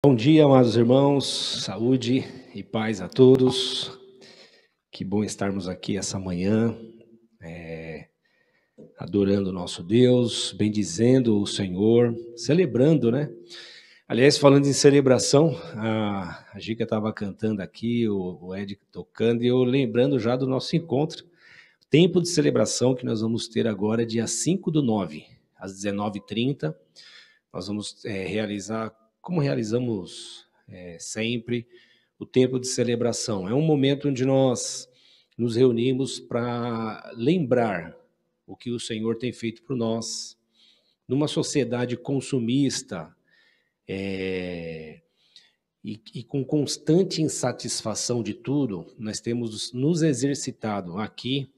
Bom dia, amados irmãos, saúde e paz a todos. Que bom estarmos aqui essa manhã, adorando o nosso Deus, bendizendo o Senhor, celebrando, né? Aliás, falando em celebração, a Gica estava cantando aqui, o Ed tocando, e eu lembrando já do nosso encontro, tempo de celebração que nós vamos ter agora, dia 5/9, às 19h30. Nós vamos realizar, como realizamos sempre, o tempo de celebração. É um momento onde nós nos reunimos para lembrar o que o Senhor tem feito por nós. Numa sociedade consumista e com constante insatisfação de tudo, nós temos nos exercitado aqui,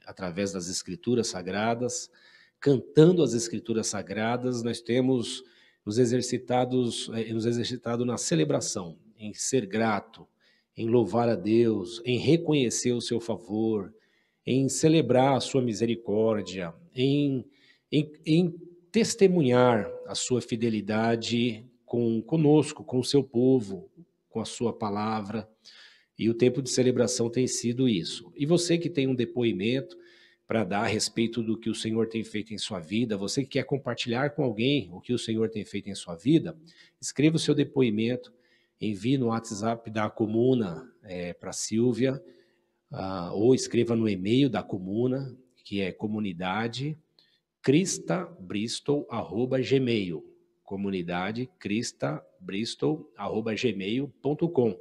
através das Escrituras Sagradas, cantando as Escrituras Sagradas, nós temos nos exercitado na celebração, em ser grato, em louvar a Deus, em reconhecer o seu favor, em celebrar a sua misericórdia, em testemunhar a sua fidelidade conosco, com o seu povo, com a sua palavra. E o tempo de celebração tem sido isso. E você que tem um depoimento para dar a respeito do que o Senhor tem feito em sua vida, você que quer compartilhar com alguém o que o Senhor tem feito em sua vida, escreva o seu depoimento, envie no WhatsApp da Comuna para a Silvia, ou escreva no e-mail da Comuna, que é comunidade cristabristol@gmail, comunidade cristabristol@gmail.com.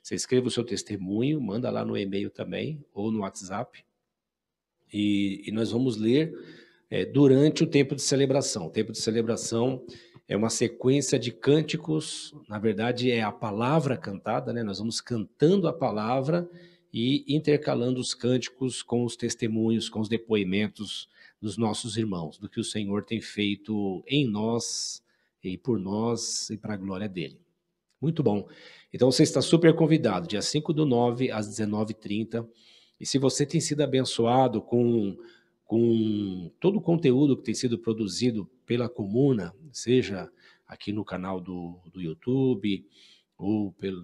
Você escreva o seu testemunho, manda lá no e-mail também, ou no WhatsApp, e nós vamos ler durante o tempo de celebração. O tempo de celebração é uma sequência de cânticos, na verdade é a palavra cantada, né? Nós vamos cantando a palavra e intercalando os cânticos com os testemunhos, com os depoimentos dos nossos irmãos, do que o Senhor tem feito em nós e por nós e para a glória dele. Muito bom. Então você está super convidado, dia 5/9, às 19h30. E se você tem sido abençoado com todo o conteúdo que tem sido produzido pela Comuna, seja aqui no canal do YouTube, ou pelo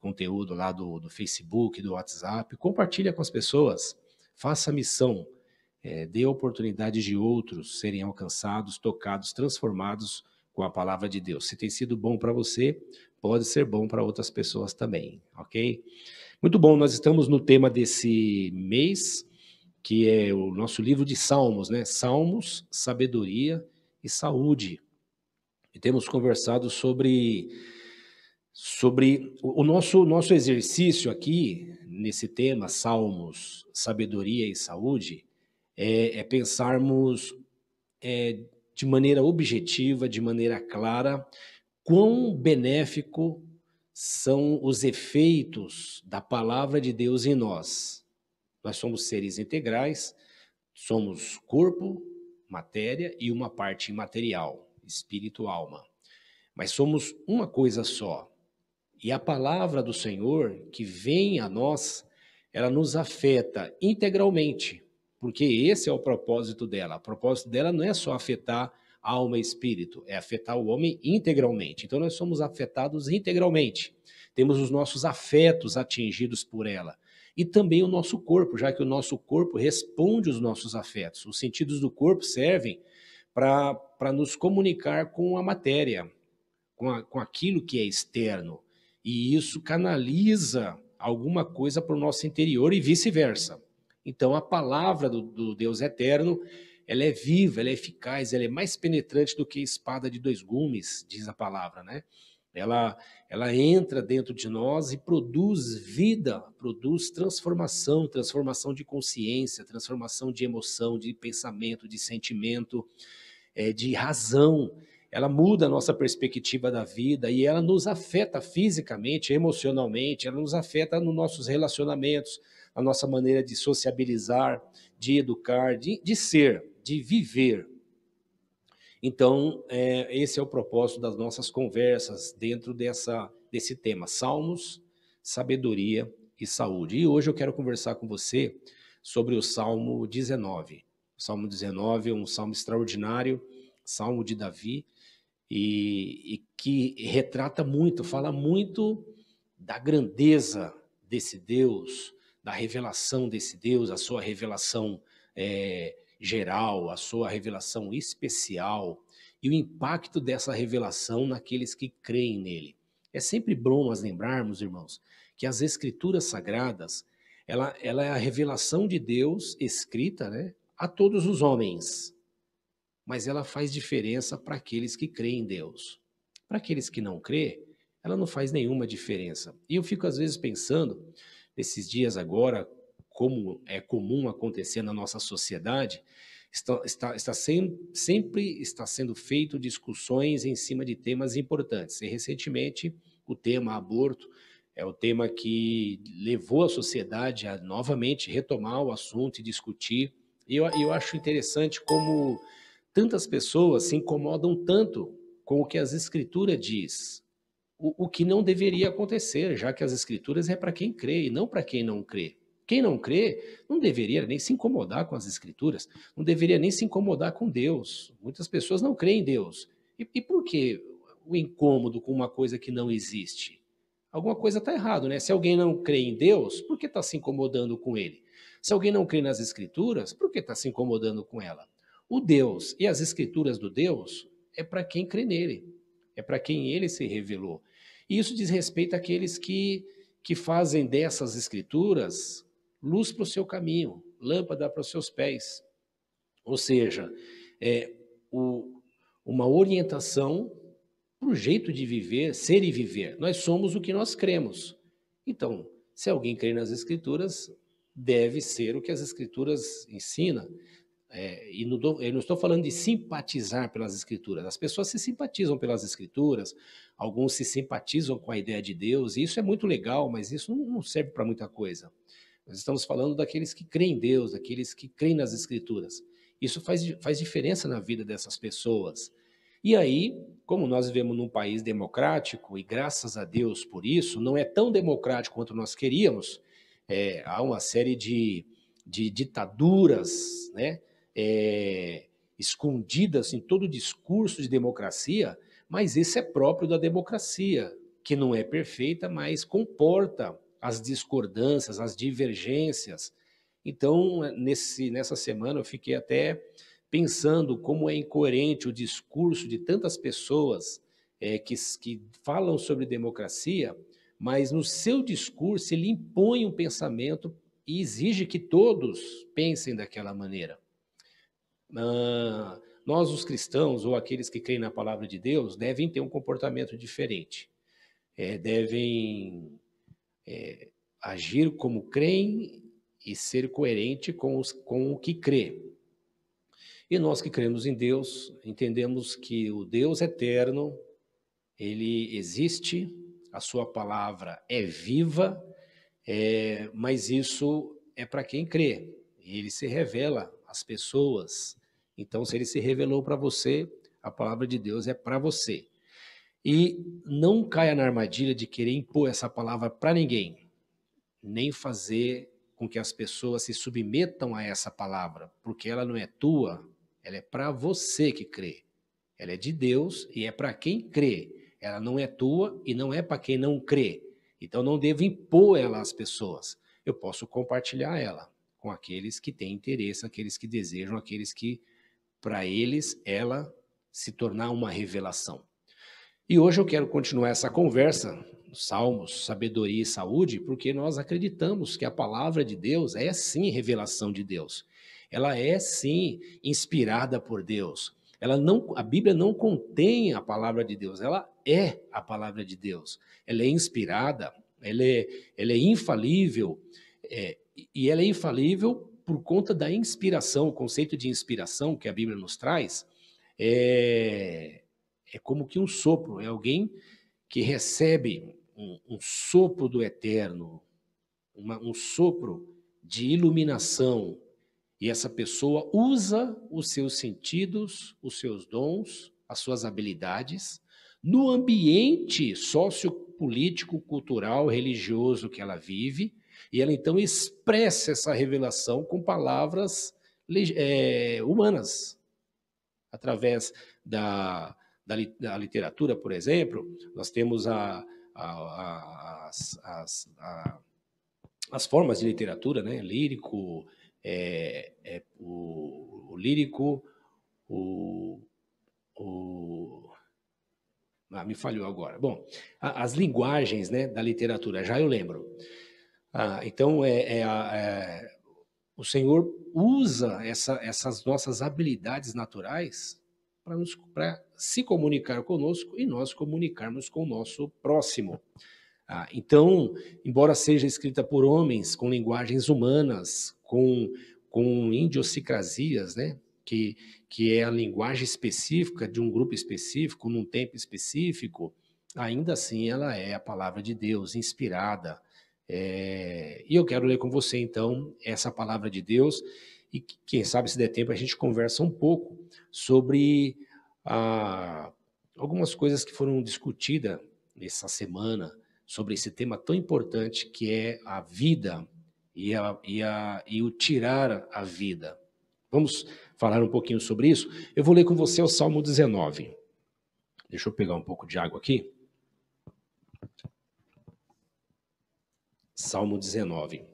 conteúdo lá do Facebook, do WhatsApp, compartilha com as pessoas, faça a missão, dê oportunidade de outros serem alcançados, tocados, transformados com a palavra de Deus. Se tem sido bom para você, pode ser bom para outras pessoas também, ok? Muito bom, nós estamos no tema desse mês, que é o nosso livro de Salmos, né? Salmos, sabedoria e saúde. E temos conversado sobre o nosso exercício aqui, nesse tema, Salmos, sabedoria e saúde, é pensarmos de maneira objetiva, de maneira clara, quão benéfico são os efeitos da palavra de Deus em nós. Nós somos seres integrais, somos corpo, matéria e uma parte imaterial, espírito, alma. Mas somos uma coisa só. E a palavra do Senhor que vem a nós, ela nos afeta integralmente, porque esse é o propósito dela. O propósito dela não é só afetar alma e espírito, é afetar o homem integralmente. Então nós somos afetados integralmente. Temos os nossos afetos atingidos por ela. E também o nosso corpo, já que o nosso corpo responde aos nossos afetos. Os sentidos do corpo servem para nos comunicar com a matéria, com aquilo que é externo. E isso canaliza alguma coisa para o nosso interior e vice-versa. Então a palavra do Deus eterno, ela é viva, ela é eficaz, ela é mais penetrante do que espada de dois gumes, diz a palavra, né? Ela entra dentro de nós e produz vida, produz transformação de consciência, transformação de emoção, de pensamento, de sentimento, de razão. Ela muda a nossa perspectiva da vida e ela nos afeta fisicamente, emocionalmente, ela nos afeta nos nossos relacionamentos, a nossa maneira de sociabilizar, de educar, de ser, de viver. Então, esse é o propósito das nossas conversas dentro desse tema, Salmos, sabedoria e saúde. E hoje eu quero conversar com você sobre o Salmo 19. O Salmo 19 é um salmo extraordinário, Salmo de Davi, e que retrata muito, fala muito da grandeza desse Deus, da revelação desse Deus, a sua revelação geral, a sua revelação especial e o impacto dessa revelação naqueles que creem nele. É sempre bom nós lembrarmos, irmãos, que as Escrituras Sagradas, ela é a revelação de Deus escrita, né, a todos os homens, mas ela faz diferença para aqueles que creem em Deus. Para aqueles que não creem, ela não faz nenhuma diferença. E eu fico às vezes pensando, nesses dias agora, como é comum acontecer na nossa sociedade, sempre está sendo feito discussões em cima de temas importantes. E recentemente, o tema aborto é o tema que levou a sociedade a novamente retomar o assunto e discutir. E eu acho interessante como tantas pessoas se incomodam tanto com o que as Escrituras diz, o que não deveria acontecer, já que as Escrituras é para quem crê e não para quem não crê. Quem não crê não deveria nem se incomodar com as Escrituras, não deveria nem se incomodar com Deus. Muitas pessoas não creem em Deus. E por que o incômodo com uma coisa que não existe? Alguma coisa está errado, né? Se alguém não crê em Deus, por que está se incomodando com ele? Se alguém não crê nas Escrituras, por que está se incomodando com ela? O Deus e as Escrituras do Deus é para quem crê nele, é para quem ele se revelou. E isso diz respeito àqueles que fazem dessas Escrituras luz para o seu caminho, lâmpada para os seus pés. Ou seja, é uma orientação para o jeito de viver, ser e viver. Nós somos o que nós cremos. Então, se alguém crê nas Escrituras, deve ser o que as Escrituras ensinam. E eu não estou falando de simpatizar pelas Escrituras. As pessoas se simpatizam pelas Escrituras, alguns se simpatizam com a ideia de Deus, e isso é muito legal, mas isso não serve para muita coisa. Nós estamos falando daqueles que creem em Deus, daqueles que creem nas Escrituras. Isso faz diferença na vida dessas pessoas. E aí, como nós vivemos num país democrático, e graças a Deus por isso, não é tão democrático quanto nós queríamos, há uma série de ditaduras, né? Escondidas em todo o discurso de democracia, mas isso é próprio da democracia, que não é perfeita, mas comporta as discordâncias, as divergências. Então, nessa semana, eu fiquei até pensando como é incoerente o discurso de tantas pessoas que falam sobre democracia, mas no seu discurso ele impõe um pensamento e exige que todos pensem daquela maneira. Nós, os cristãos, ou aqueles que creem na palavra de Deus, devem ter um comportamento diferente. Devem agir como creem e ser coerente com o que crê. E nós que cremos em Deus, entendemos que o Deus eterno, ele existe, a sua palavra é viva, mas isso é para quem crê. Ele se revela às pessoas. Então, se ele se revelou para você, a palavra de Deus é para você. E não caia na armadilha de querer impor essa palavra para ninguém, nem fazer com que as pessoas se submetam a essa palavra, porque ela não é tua, ela é para você que crê. Ela é de Deus e é para quem crê. Ela não é tua e não é para quem não crê. Então não devo impor ela às pessoas. Eu posso compartilhar ela com aqueles que têm interesse, aqueles que desejam, aqueles que, para eles, ela se tornar uma revelação. E hoje eu quero continuar essa conversa, Salmos, Sabedoria e Saúde, porque nós acreditamos que a palavra de Deus é sim revelação de Deus. Ela é sim inspirada por Deus. A Bíblia não contém a palavra de Deus, ela é a palavra de Deus. Ela é inspirada, ela é infalível, e ela é infalível por conta da inspiração, o conceito de inspiração que a Bíblia nos traz, é como que um sopro, é alguém que recebe um sopro do eterno, um sopro de iluminação, e essa pessoa usa os seus sentidos, os seus dons, as suas habilidades, no ambiente sociopolítico, cultural, religioso que ela vive, e ela então expressa essa revelação com palavras humanas, através da da literatura, por exemplo, nós temos as formas de literatura, né? Lírico, o lírico, o, me falhou agora. Bom, as linguagens, né, da literatura, já eu lembro. Então, o Senhor usa essas nossas habilidades naturais para se comunicar conosco e nós comunicarmos com o nosso próximo. Então, embora seja escrita por homens com linguagens humanas, com idiosincrasias, né, que é a linguagem específica de um grupo específico, num tempo específico, ainda assim ela é a palavra de Deus, inspirada. E eu quero ler com você, então, essa palavra de Deus, e quem sabe, se der tempo, a gente conversa um pouco sobre algumas coisas que foram discutidas nessa semana, sobre esse tema tão importante que é a vida e o tirar a vida. Vamos falar um pouquinho sobre isso? Eu vou ler com você o Salmo 19. Deixa eu pegar um pouco de água aqui. Salmo 19.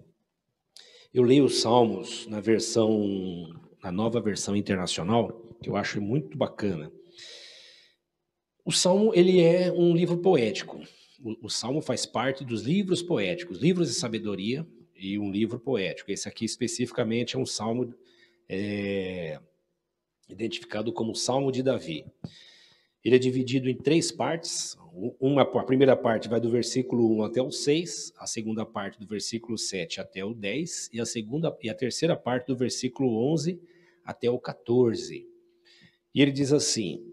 Eu leio os Salmos na nova versão internacional, que eu acho muito bacana. O Salmo, ele é um livro poético. O Salmo faz parte dos livros poéticos, livros de sabedoria e um livro poético. Esse aqui especificamente é um salmo identificado como Salmo de Davi. Ele é dividido em 3 partes. A primeira parte vai do versículo 1 até o 6, a segunda parte do versículo 7 até o 10 e a terceira parte do versículo 11 até o 14. E ele diz assim: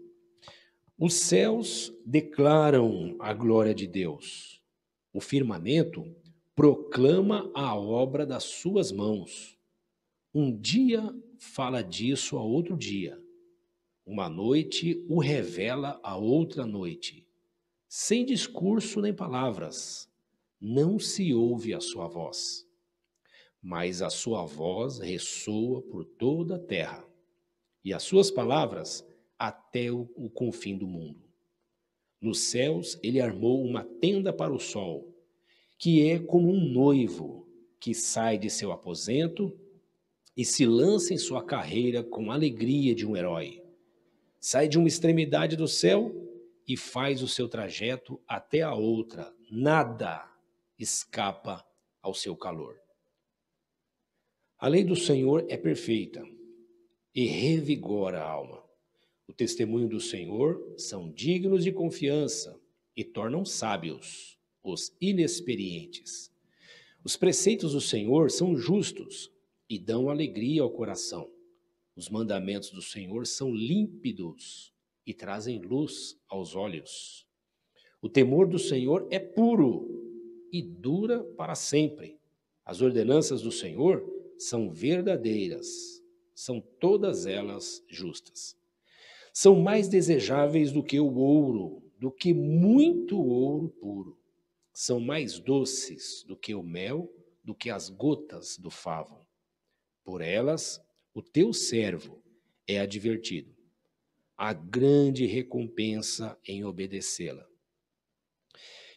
os céus declaram a glória de Deus. O firmamento proclama a obra das suas mãos. Um dia fala disso a outro dia. Uma noite o revela a outra noite. Sem discurso nem palavras, não se ouve a sua voz. Mas a sua voz ressoa por toda a terra, e as suas palavras até o confim do mundo. Nos céus ele armou uma tenda para o sol, que é como um noivo que sai de seu aposento e se lança em sua carreira com a alegria de um herói. Sai de uma extremidade do céu e faz o seu trajeto até a outra. Nada escapa ao seu calor. A lei do Senhor é perfeita e revigora a alma. O testemunho do Senhor são dignos de confiança e tornam sábios os inexperientes. Os preceitos do Senhor são justos e dão alegria ao coração. Os mandamentos do Senhor são límpidos e trazem luz aos olhos. O temor do Senhor é puro e dura para sempre. As ordenanças do Senhor são verdadeiras, são todas elas justas. São mais desejáveis do que o ouro, do que muito ouro puro. São mais doces do que o mel, do que as gotas do favo. Por elas, o teu servo é advertido. Há grande recompensa em obedecê-la.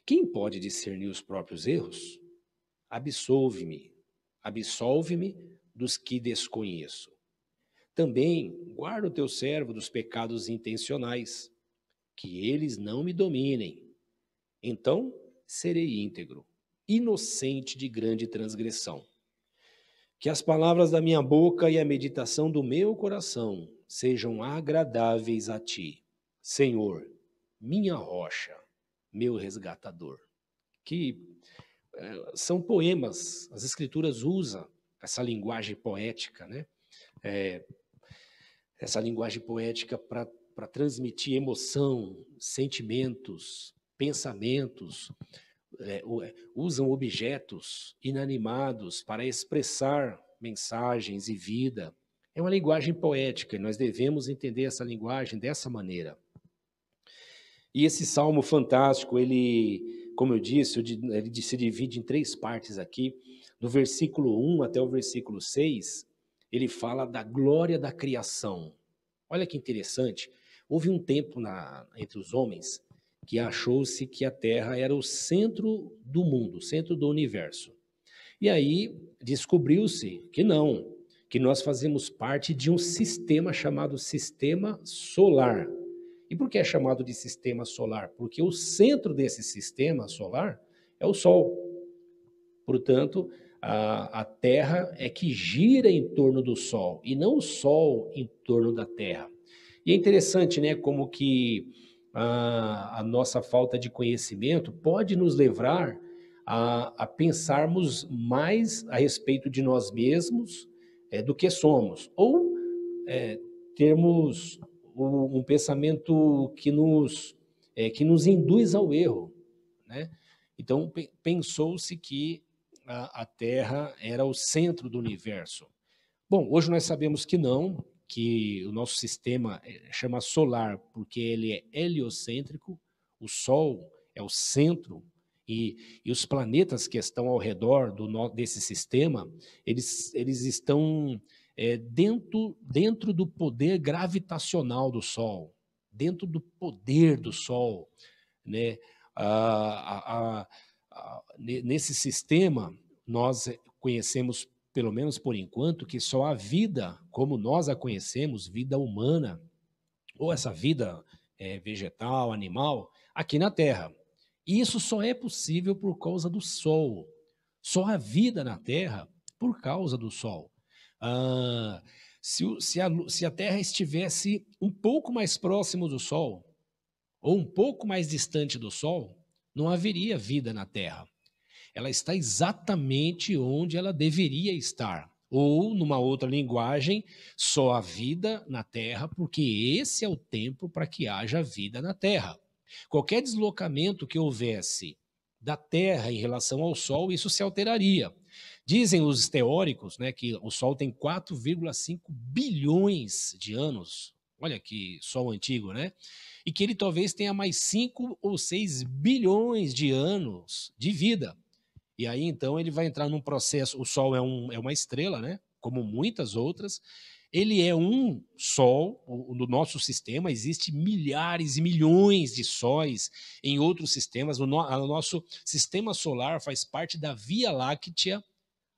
Quem pode discernir os próprios erros? Absolve-me dos que desconheço. Também guarda o teu servo dos pecados intencionais, que eles não me dominem. Então serei íntegro, inocente de grande transgressão. Que as palavras da minha boca e a meditação do meu coração sejam agradáveis a ti, Senhor, minha rocha, meu resgatador. Que são poemas, as escrituras usam essa linguagem poética, né? Essa linguagem poética para transmitir emoção, sentimentos, pensamentos, usam objetos inanimados para expressar mensagens e vida. É uma linguagem poética e nós devemos entender essa linguagem dessa maneira. E esse salmo fantástico, ele, como eu disse, ele se divide em 3 partes aqui. Do versículo 1 até o versículo 6, ele fala da glória da criação. Olha que interessante. Houve um tempo entre os homens que achou-se que a Terra era o centro do mundo, o centro do universo. E aí descobriu-se que não, que nós fazemos parte de um sistema chamado Sistema Solar. E por que é chamado de Sistema Solar? Porque o centro desse sistema solar é o Sol. Portanto, a Terra é que gira em torno do Sol e não o Sol em torno da Terra. E é interessante, né, como que a nossa falta de conhecimento pode nos levar a pensarmos mais a respeito de nós mesmos do que somos, ou é, termos um pensamento que nos induz ao erro, né? Então, pensou-se que a Terra era o centro do universo. Bom, hoje nós sabemos que não, que o nosso sistema chama solar porque ele é heliocêntrico, o Sol é o centro, e os planetas que estão ao redor desse sistema, eles estão dentro do poder gravitacional do Sol, dentro do poder do Sol, né? Nesse sistema, nós conhecemos, pelo menos por enquanto, que só a vida, como nós a conhecemos, vida humana, ou essa vida vegetal, animal, aqui na Terra. E isso só é possível por causa do Sol. Só a vida na Terra por causa do Sol. Se a Terra estivesse um pouco mais próximo do Sol, ou um pouco mais distante do Sol, não haveria vida na Terra. Ela está exatamente onde ela deveria estar. Ou, numa outra linguagem, só há vida na Terra porque esse é o tempo para que haja vida na Terra. Qualquer deslocamento que houvesse da Terra em relação ao Sol, isso se alteraria. Dizem os teóricos, né, que o Sol tem 4,5 bilhões de anos. Olha que Sol antigo, né? E que ele talvez tenha mais 5 ou 6 bilhões de anos de vida. E aí, então, ele vai entrar num processo. O Sol é uma estrela, né? Como muitas outras. Ele é um Sol. No nosso sistema existe milhares e milhões de sóis em outros sistemas. O nosso sistema solar faz parte da Via Láctea.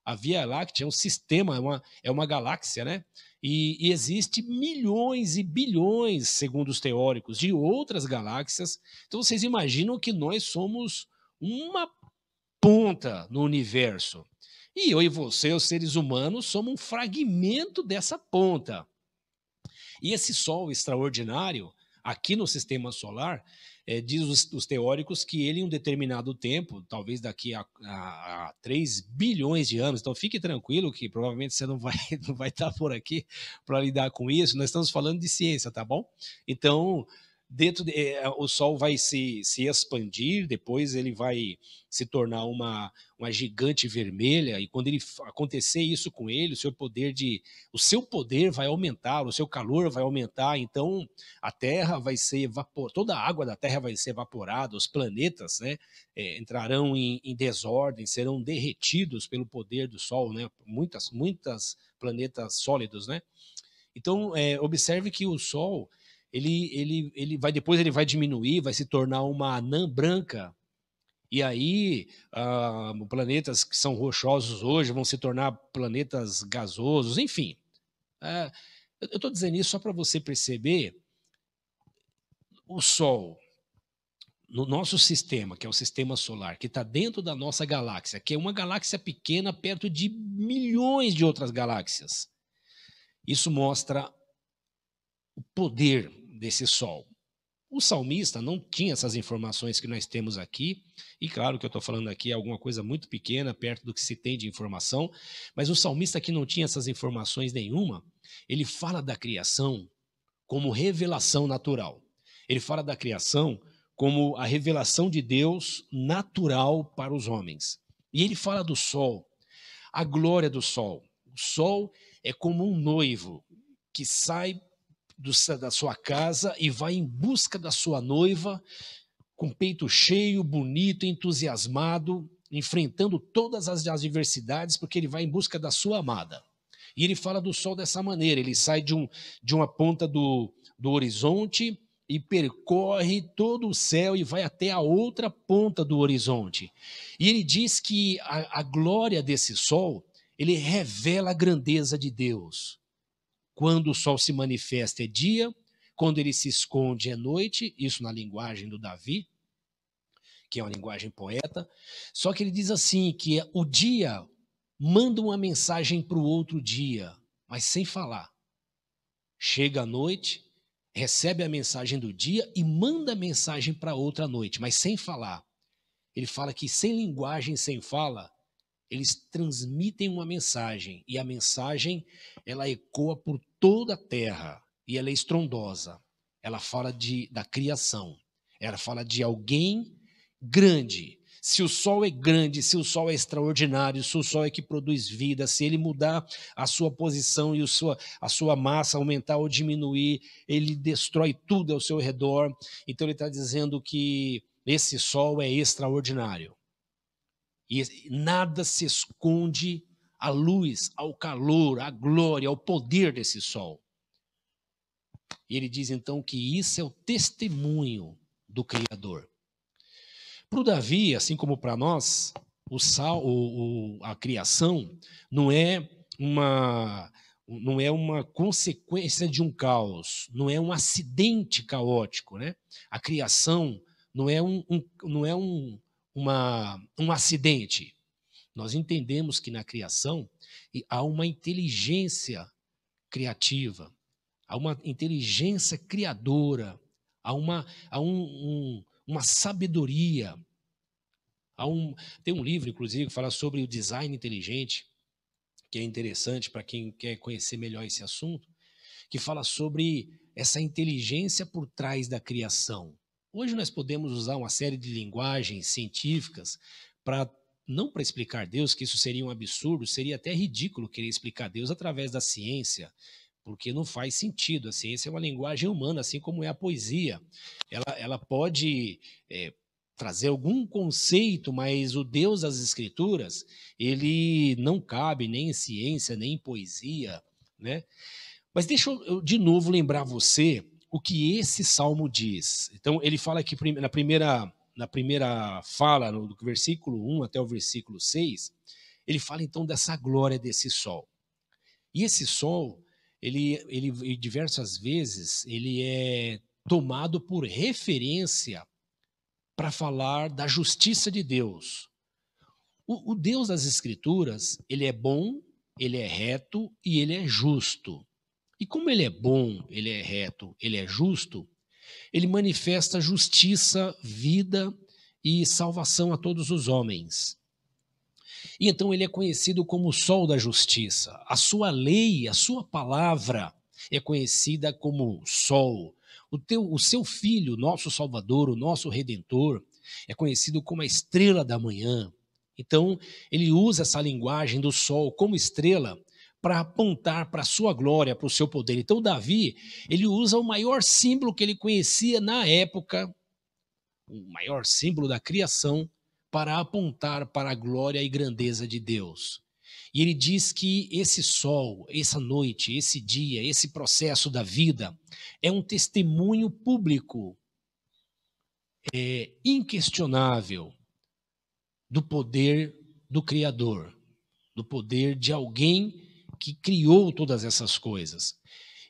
A Via Láctea é um sistema, é uma galáxia, né? E existe milhões e bilhões, segundo os teóricos, de outras galáxias. Então, vocês imaginam que nós somos uma ponta no universo. E eu e você, os seres humanos, somos um fragmento dessa ponta. E esse Sol extraordinário, aqui no sistema solar, diz os teóricos que ele, em um determinado tempo, talvez daqui a 3 bilhões de anos, então fique tranquilo que provavelmente você não vai estar por aqui para lidar com isso, nós estamos falando de ciência, tá bom? Então, o Sol vai se expandir, depois ele vai se tornar uma gigante vermelha, e quando ele acontecer isso com ele, o seu poder vai aumentar, o seu calor vai aumentar, então a Terra vai ser toda a água da Terra vai ser evaporada, os planetas, né, entrarão em desordem, serão derretidos pelo poder do Sol, né, muitas planetas sólidos, né? Então, observe que o Sol depois ele vai diminuir, vai se tornar uma anã branca, e aí planetas que são rochosos hoje vão se tornar planetas gasosos, enfim. Eu estou dizendo isso só para você perceber o Sol, no nosso sistema, que é o sistema solar, que está dentro da nossa galáxia, que é uma galáxia pequena perto de milhões de outras galáxias. Isso mostra o poder desse Sol. O salmista não tinha essas informações que nós temos aqui, e claro que eu estou falando aqui alguma coisa muito pequena, perto do que se tem de informação, mas o salmista que não tinha essas informações nenhuma, ele fala da criação como revelação natural. Ele fala da criação como a revelação de Deus natural para os homens. E ele fala do sol, a glória do sol. O sol é como um noivo que sai da sua casa e vai em busca da sua noiva, com peito cheio, bonito, entusiasmado, enfrentando todas as adversidades, porque ele vai em busca da sua amada. E ele fala do sol dessa maneira, ele sai de uma ponta do horizonte e percorre todo o céu e vai até a outra ponta do horizonte. E ele diz que a glória desse sol, ele revela a grandeza de Deus. Quando o sol se manifesta é dia, quando ele se esconde é noite, isso na linguagem do Davi, que é uma linguagem poeta. Só que ele diz assim, que o dia manda uma mensagem para o outro dia, mas sem falar. Chega à noite, recebe a mensagem do dia e manda a mensagem para outra noite, mas sem falar. Ele fala que sem linguagem, sem fala, eles transmitem uma mensagem, e a mensagem, ela ecoa por toda a terra, e ela é estrondosa. Ela fala da criação, ela fala de alguém grande. Se o sol é grande, se o sol é extraordinário, se o sol é que produz vida, se ele mudar a sua posição e a sua massa aumentar ou diminuir, ele destrói tudo ao seu redor. Então ele está dizendo que esse sol é extraordinário. E nada se esconde à luz, ao calor, à glória, ao poder desse sol. E ele diz então que isso é o testemunho do Criador. Para o Davi, assim como para nós, a criação não é uma consequência de um caos, não é um acidente caótico, né? A criação não é um acidente. Nós entendemos que na criação há uma inteligência criativa, há uma inteligência criadora, há uma sabedoria. Tem um livro, inclusive, que fala sobre o design inteligente, que é interessante para quem quer conhecer melhor esse assunto, que fala sobre essa inteligência por trás da criação. Hoje nós podemos usar uma série de linguagens científicas não para explicar Deus, que isso seria um absurdo, seria até ridículo querer explicar Deus através da ciência, porque não faz sentido. A ciência é uma linguagem humana, assim como é a poesia. Ela pode trazer algum conceito, mas o Deus das Escrituras, ele não cabe nem em ciência, nem em poesia, né? Mas deixa eu de novo lembrar você o que esse salmo diz. Então, ele fala aqui na primeira fala, do versículo 1 até o versículo 6, ele fala então dessa glória desse sol. E esse sol, ele diversas vezes, ele é tomado por referência para falar da justiça de Deus. O Deus das Escrituras, ele é bom, ele é reto e ele é justo. E como ele é bom, ele é reto, ele é justo, ele manifesta justiça, vida e salvação a todos os homens. E então ele é conhecido como o sol da justiça. A sua lei, a sua palavra é conhecida como sol. O seu filho, nosso Salvador, o nosso Redentor, é conhecido como a estrela da manhã. Então, ele usa essa linguagem do sol como estrela para apontar para a sua glória, para o seu poder. Então, Davi, ele usa o maior símbolo que ele conhecia na época, o maior símbolo da criação, para apontar para a glória e grandeza de Deus. E ele diz que esse sol, essa noite, esse dia, esse processo da vida é um testemunho público, inquestionável, do poder do Criador, do poder de alguém que criou todas essas coisas.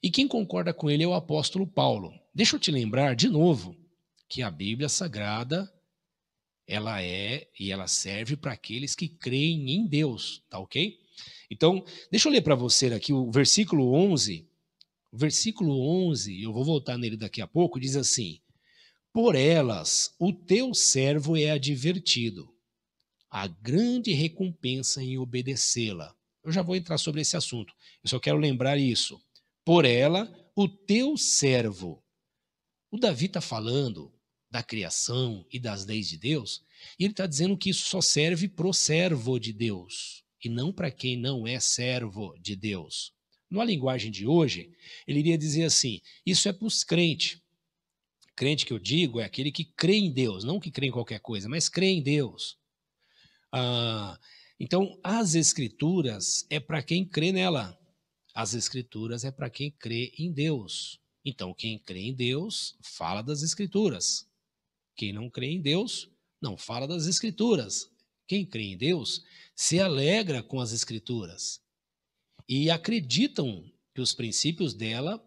E quem concorda com ele é o apóstolo Paulo. Deixa eu te lembrar de novo que a Bíblia Sagrada, ela serve para aqueles que creem em Deus, tá ok? Então, deixa eu ler para você aqui o versículo 11. O versículo 11, eu vou voltar nele daqui a pouco, diz assim: por elas o teu servo é advertido, a grande recompensa em obedecê-la. Eu já vou entrar sobre esse assunto, eu só quero lembrar isso. Por ela, o teu servo. O Davi está falando da criação e das leis de Deus, e ele está dizendo que isso só serve para o servo de Deus, e não para quem não é servo de Deus. Na linguagem de hoje, ele iria dizer assim, isso é para os crentes. Crente que eu digo é aquele que crê em Deus, não que crê em qualquer coisa, mas crê em Deus. Então, as Escrituras é para quem crê nela. As Escrituras é para quem crê em Deus. Então, quem crê em Deus, fala das Escrituras. Quem não crê em Deus, não fala das Escrituras. Quem crê em Deus, se alegra com as Escrituras. E acreditam que os princípios dela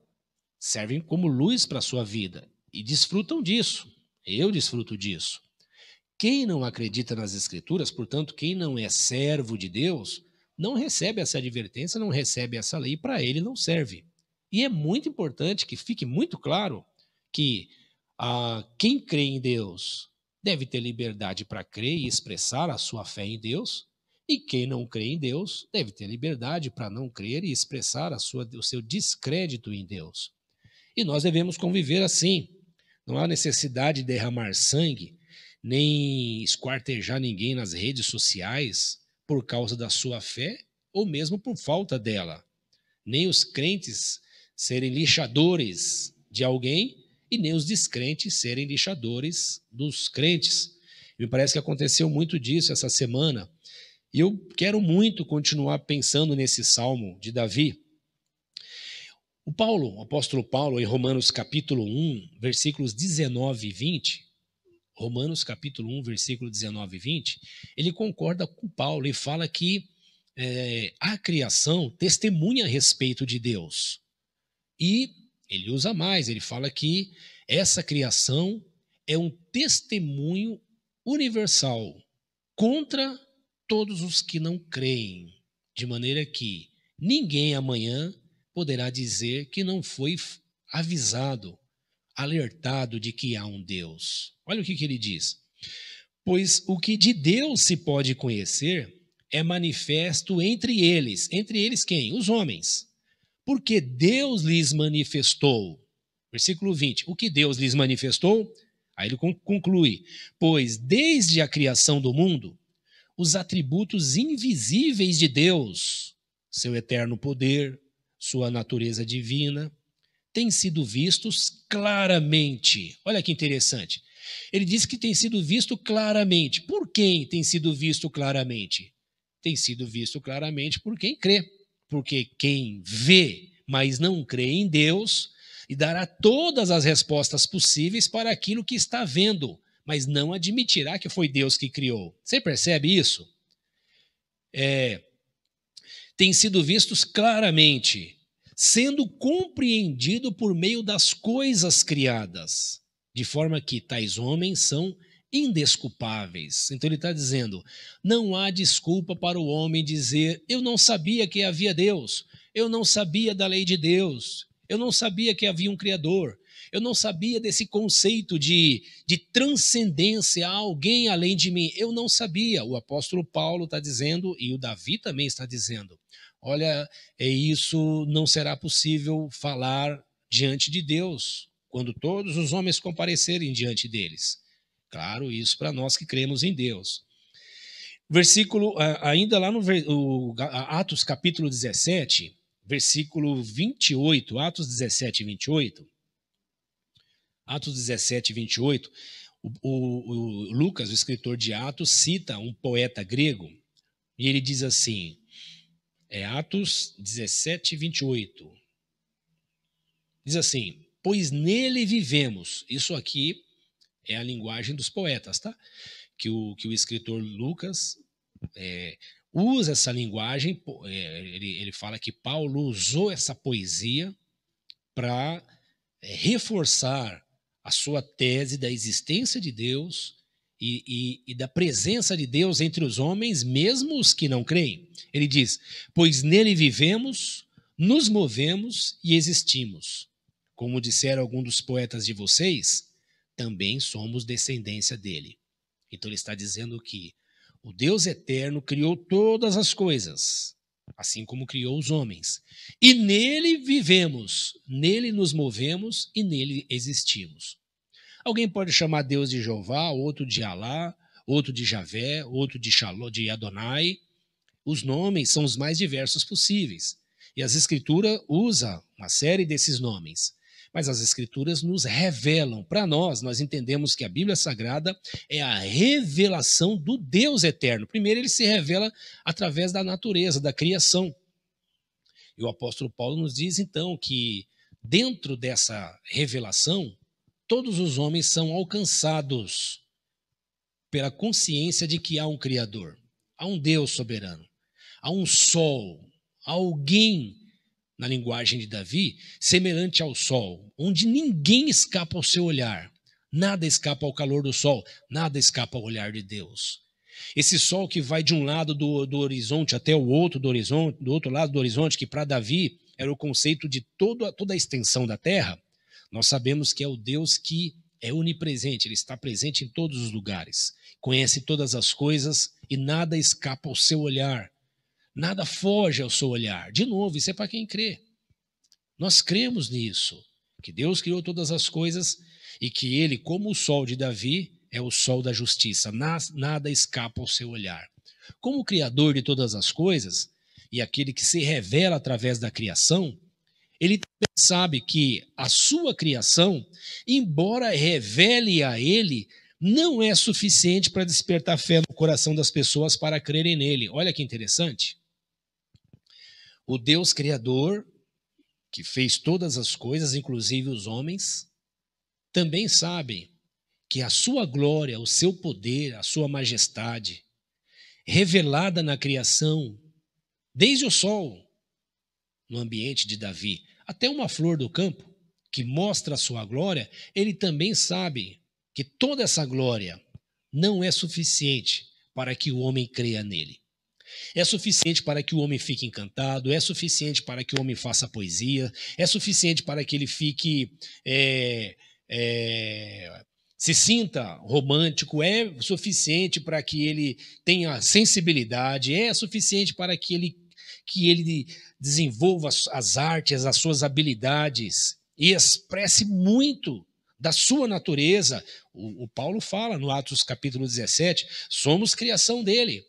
servem como luz para a sua vida. E desfrutam disso. Eu desfruto disso. Quem não acredita nas Escrituras, portanto, quem não é servo de Deus, não recebe essa advertência, não recebe essa lei, para ele não serve. E é muito importante que fique muito claro que quem crê em Deus deve ter liberdade para crer e expressar a sua fé em Deus, e quem não crê em Deus deve ter liberdade para não crer e expressar o seu descrédito em Deus. E nós devemos conviver assim. Não há necessidade de derramar sangue, nem esquartejar ninguém nas redes sociais por causa da sua fé ou mesmo por falta dela. Nem os crentes serem lixadores de alguém e nem os descrentes serem lixadores dos crentes. Me parece que aconteceu muito disso essa semana. E eu quero muito continuar pensando nesse salmo de Davi. O apóstolo Paulo, em Romanos capítulo 1, versículos 19 e 20, Romanos capítulo 1, versículo 19 e 20, ele concorda com Paulo e fala que a criação testemunha a respeito de Deus. E ele usa mais, ele fala que essa criação é um testemunho universal contra todos os que não creem, de maneira que ninguém amanhã poderá dizer que não foi avisado, alertado de que há um Deus. Olha o que ele diz. Pois o que de Deus se pode conhecer é manifesto entre eles. Entre eles quem? Os homens. Porque Deus lhes manifestou. Versículo 20. O que Deus lhes manifestou? Aí ele conclui. Pois desde a criação do mundo, os atributos invisíveis de Deus, seu eterno poder, sua natureza divina, têm sido vistos claramente. Olha que interessante. Ele diz que tem sido visto claramente. Por quem tem sido visto claramente? Tem sido visto claramente por quem crê. Porque quem vê, mas não crê em Deus, e dará todas as respostas possíveis para aquilo que está vendo, mas não admitirá que foi Deus que criou. Você percebe isso? Tem sido vistos claramente, sendo compreendido por meio das coisas criadas, de forma que tais homens são indesculpáveis. Então ele está dizendo, não há desculpa para o homem dizer, eu não sabia que havia Deus, eu não sabia da lei de Deus, eu não sabia que havia um Criador, eu não sabia desse conceito de transcendência a alguém além de mim, eu não sabia. O apóstolo Paulo está dizendo, e o Davi também está dizendo, olha, isso não será possível falar diante de Deus, quando todos os homens comparecerem diante deles. Claro, isso para nós que cremos em Deus. Versículo, ainda lá no Atos capítulo 17, versículo 28, Atos 17, 28, Atos 17, 28, o Lucas, o escritor de Atos, cita um poeta grego, e ele diz assim, Atos 17, 28, diz assim, pois nele vivemos, isso aqui é a linguagem dos poetas, tá? Que o escritor Lucas usa essa linguagem, ele fala que Paulo usou essa poesia para reforçar a sua tese da existência de Deus e da presença de Deus entre os homens, mesmo os que não creem. Ele diz, pois nele vivemos, nos movemos e existimos. Como disseram alguns dos poetas de vocês, também somos descendência dele. Então ele está dizendo que o Deus eterno criou todas as coisas, assim como criou os homens. E nele vivemos, nele nos movemos e nele existimos. Alguém pode chamar Deus de Jeová, outro de Alá, outro de Javé, outro de Shalom, de Adonai. Os nomes são os mais diversos possíveis. E as Escrituras usam uma série desses nomes. Mas as Escrituras nos revelam. Para nós entendemos que a Bíblia Sagrada é a revelação do Deus eterno. Primeiro, ele se revela através da natureza, da criação. E o apóstolo Paulo nos diz, então, que dentro dessa revelação, todos os homens são alcançados pela consciência de que há um Criador, há um Deus soberano, há um sol, há alguém, na linguagem de Davi, semelhante ao sol, onde ninguém escapa ao seu olhar, nada escapa ao calor do sol, nada escapa ao olhar de Deus. Esse sol que vai de um lado do horizonte até o outro do horizonte, do outro lado do horizonte, que para Davi era o conceito de toda a extensão da terra, nós sabemos que é o Deus que é onipresente, ele está presente em todos os lugares, conhece todas as coisas e nada escapa ao seu olhar, nada foge ao seu olhar. De novo, isso é para quem crê. Nós cremos nisso, que Deus criou todas as coisas e que ele, como o sol de Davi, é o sol da justiça, nada escapa ao seu olhar. Como o Criador de todas as coisas e aquele que se revela através da criação, ele também sabe que a sua criação, embora revele a ele, não é suficiente para despertar fé no coração das pessoas para crerem nele. Olha que interessante. O Deus Criador, que fez todas as coisas, inclusive os homens, também sabe que a sua glória, o seu poder, a sua majestade, revelada na criação, desde o sol, no ambiente de Davi, até uma flor do campo, que mostra a sua glória, ele também sabe que toda essa glória não é suficiente para que o homem creia nele. É suficiente para que o homem fique encantado, é suficiente para que o homem faça poesia, é suficiente para que ele fique... se sinta romântico, é suficiente para que ele tenha sensibilidade, é suficiente para que ele desenvolva as artes, as suas habilidades e expresse muito da sua natureza. O Paulo fala no Atos capítulo 17, somos criação dele.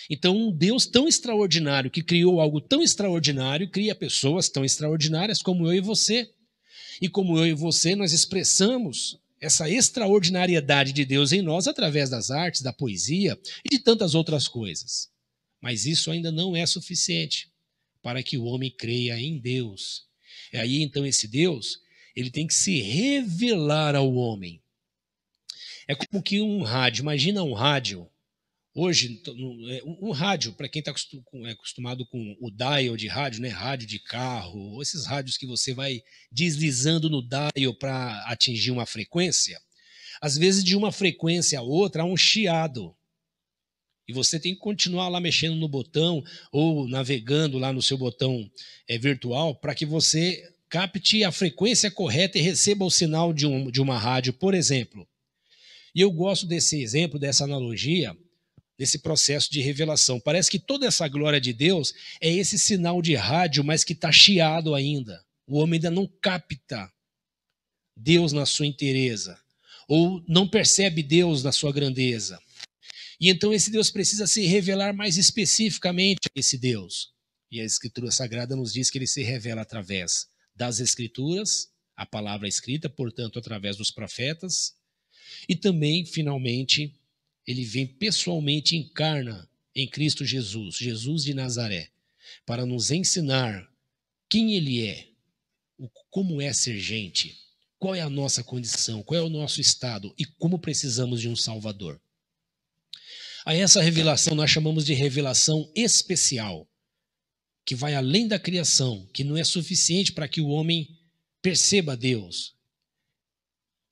Então, um Deus tão extraordinário, que criou algo tão extraordinário, cria pessoas tão extraordinárias como eu e você. E como eu e você, nós expressamos essa extraordinariedade de Deus em nós através das artes, da poesia e de tantas outras coisas. Mas isso ainda não é suficiente para que o homem creia em Deus. E aí, então, esse Deus, ele tem que se revelar ao homem. É como que um rádio, imagina um rádio. Hoje, um rádio, para quem está acostumado com o dial de rádio, né? Rádio de carro, esses rádios que você vai deslizando no dial para atingir uma frequência, às vezes de uma frequência a outra há um chiado. E você tem que continuar lá mexendo no botão ou navegando lá no seu botão virtual para que você capte a frequência correta e receba o sinal de uma rádio, por exemplo. E eu gosto desse exemplo, dessa analogia, desse processo de revelação. Parece que toda essa glória de Deus é esse sinal de rádio, mas que está chiado ainda. O homem ainda não capta Deus na sua inteireza, ou não percebe Deus na sua grandeza. E então esse Deus precisa se revelar mais especificamente a esse Deus. E a Escritura Sagrada nos diz que ele se revela através das Escrituras, a palavra escrita, portanto, através dos profetas, e também, finalmente, ele vem pessoalmente e encarna em Cristo Jesus, Jesus de Nazaré, para nos ensinar quem ele é, como é ser gente, qual é a nossa condição, qual é o nosso estado e como precisamos de um Salvador. A essa revelação nós chamamos de revelação especial, que vai além da criação, que não é suficiente para que o homem perceba Deus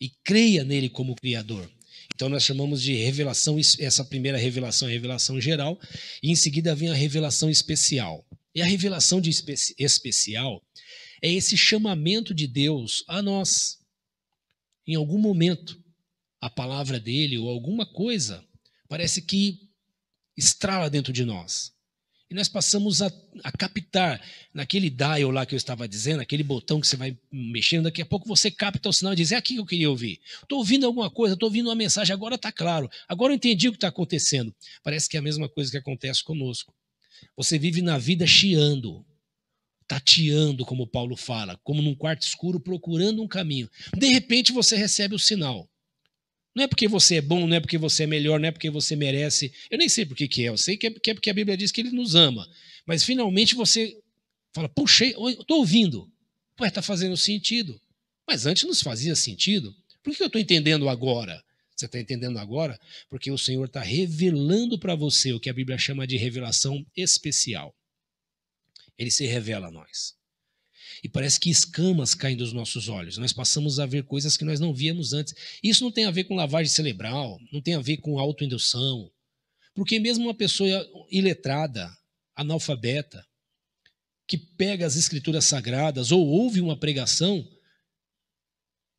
e creia nele como Criador. Então nós chamamos de revelação, essa primeira revelação é a revelação geral, e em seguida vem a revelação especial. E a revelação especial é esse chamamento de Deus a nós. Em algum momento, a palavra dele ou alguma coisa parece que estrala dentro de nós. E nós passamos a captar naquele dial lá que eu estava dizendo, aquele botão que você vai mexendo, daqui a pouco você capta o sinal e diz, é aqui que eu queria ouvir. Estou ouvindo alguma coisa, estou ouvindo uma mensagem, agora está claro, agora eu entendi o que está acontecendo. Parece que é a mesma coisa que acontece conosco. Você vive na vida chiando, tateando, como Paulo fala, como num quarto escuro procurando um caminho. De repente você recebe o sinal. Não é porque você é bom, não é porque você é melhor, não é porque você merece. Eu nem sei por que é, eu sei que é porque a Bíblia diz que ele nos ama. Mas finalmente você fala, puxa, eu estou ouvindo. Pô, está fazendo sentido. Mas antes nos fazia sentido. Por que eu estou entendendo agora? Você está entendendo agora? Porque o Senhor está revelando para você o que a Bíblia chama de revelação especial. Ele se revela a nós. E parece que escamas caem dos nossos olhos. Nós passamos a ver coisas que nós não víamos antes. Isso não tem a ver com lavagem cerebral, não tem a ver com autoindução. Porque mesmo uma pessoa iletrada, analfabeta, que pega as escrituras sagradas ou ouve uma pregação,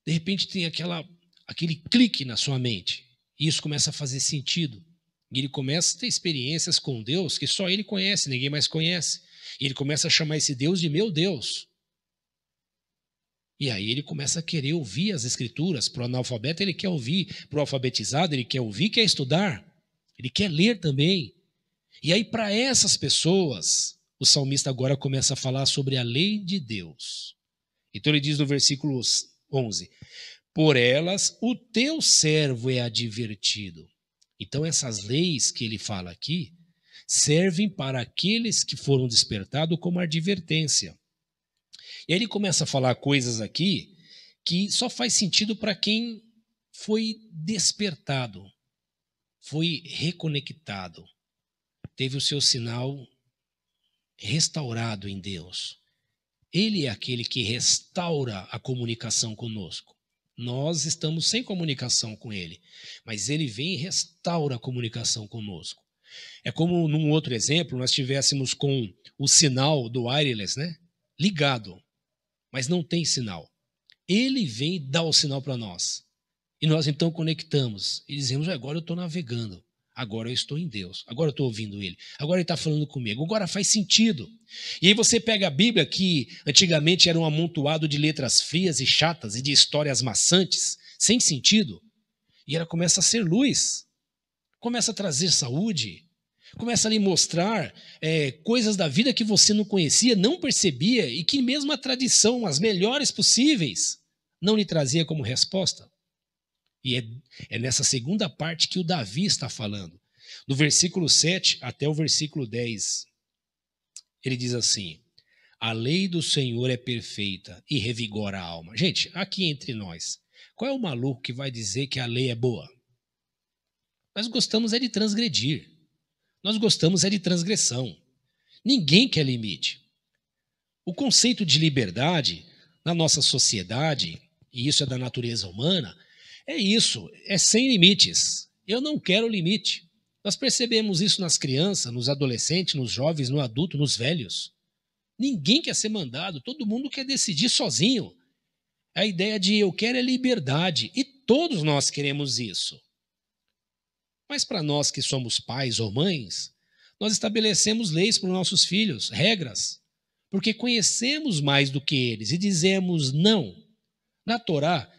de repente tem aquele clique na sua mente. E isso começa a fazer sentido. E ele começa a ter experiências com Deus que só ele conhece, ninguém mais conhece. E ele começa a chamar esse Deus de meu Deus. E aí ele começa a querer ouvir as escrituras. Para o analfabeto ele quer ouvir, para o alfabetizado ele quer ouvir, quer estudar. Ele quer ler também. E aí para essas pessoas, o salmista agora começa a falar sobre a lei de Deus. Então ele diz no versículo 11, por elas o teu servo é advertido. Então essas leis que ele fala aqui servem para aqueles que foram despertados como advertência. E aí ele começa a falar coisas aqui que só faz sentido para quem foi despertado, foi reconectado, teve o seu sinal restaurado em Deus. Ele é aquele que restaura a comunicação conosco. Nós estamos sem comunicação com ele, mas ele vem e restaura a comunicação conosco. É como num outro exemplo, nós estivéssemos com o sinal do wireless, né, ligado, mas não tem sinal. Ele vem e dá o sinal para nós. E nós então conectamos e dizemos, agora eu estou navegando, agora eu estou em Deus, agora eu estou ouvindo ele, agora ele está falando comigo, agora faz sentido. E aí você pega a Bíblia, que antigamente era um amontoado de letras frias e chatas e de histórias maçantes, sem sentido, e ela começa a ser luz, começa a trazer saúde, começa a lhe mostrar coisas da vida que você não conhecia, não percebia, e que mesmo a tradição, as melhores possíveis, não lhe trazia como resposta. E é nessa segunda parte que o Davi está falando. Do versículo 7 até o versículo 10, ele diz assim, a lei do Senhor é perfeita e revigora a alma. Gente, aqui entre nós, qual é o maluco que vai dizer que a lei é boa? Nós gostamos é de transgredir. Nós gostamos é de transgressão. Ninguém quer limite. O conceito de liberdade na nossa sociedade, e isso é da natureza humana, é isso, é sem limites. Eu não quero limite. Nós percebemos isso nas crianças, nos adolescentes, nos jovens, no adulto, nos velhos. Ninguém quer ser mandado, todo mundo quer decidir sozinho. A ideia de eu quero é liberdade, e todos nós queremos isso. Mas para nós que somos pais ou mães, nós estabelecemos leis para os nossos filhos, regras, porque conhecemos mais do que eles e dizemos não. Na Torá,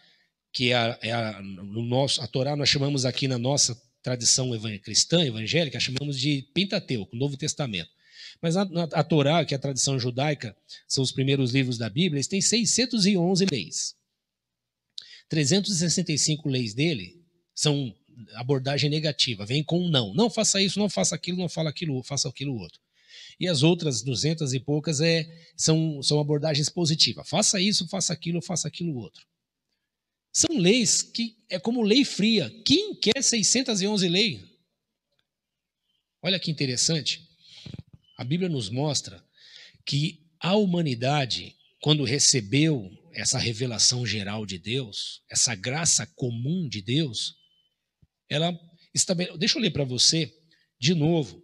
que a Torá nós chamamos aqui na nossa tradição cristã, evangélica, chamamos de Pentateuco, Novo Testamento. Mas a Torá, que é a tradição judaica, são os primeiros livros da Bíblia, eles têm 611 leis. 365 leis dele são abordagem negativa, vem com um não. Não faça isso, não faça aquilo, não fala aquilo, faça aquilo outro. E as outras 200 e poucas são abordagens positivas. Faça isso, faça aquilo outro. São leis que é como lei fria. Quem quer 611 leis? Olha que interessante. A Bíblia nos mostra que a humanidade, quando recebeu essa revelação geral de Deus, essa graça comum de Deus, deixa eu ler para você, de novo,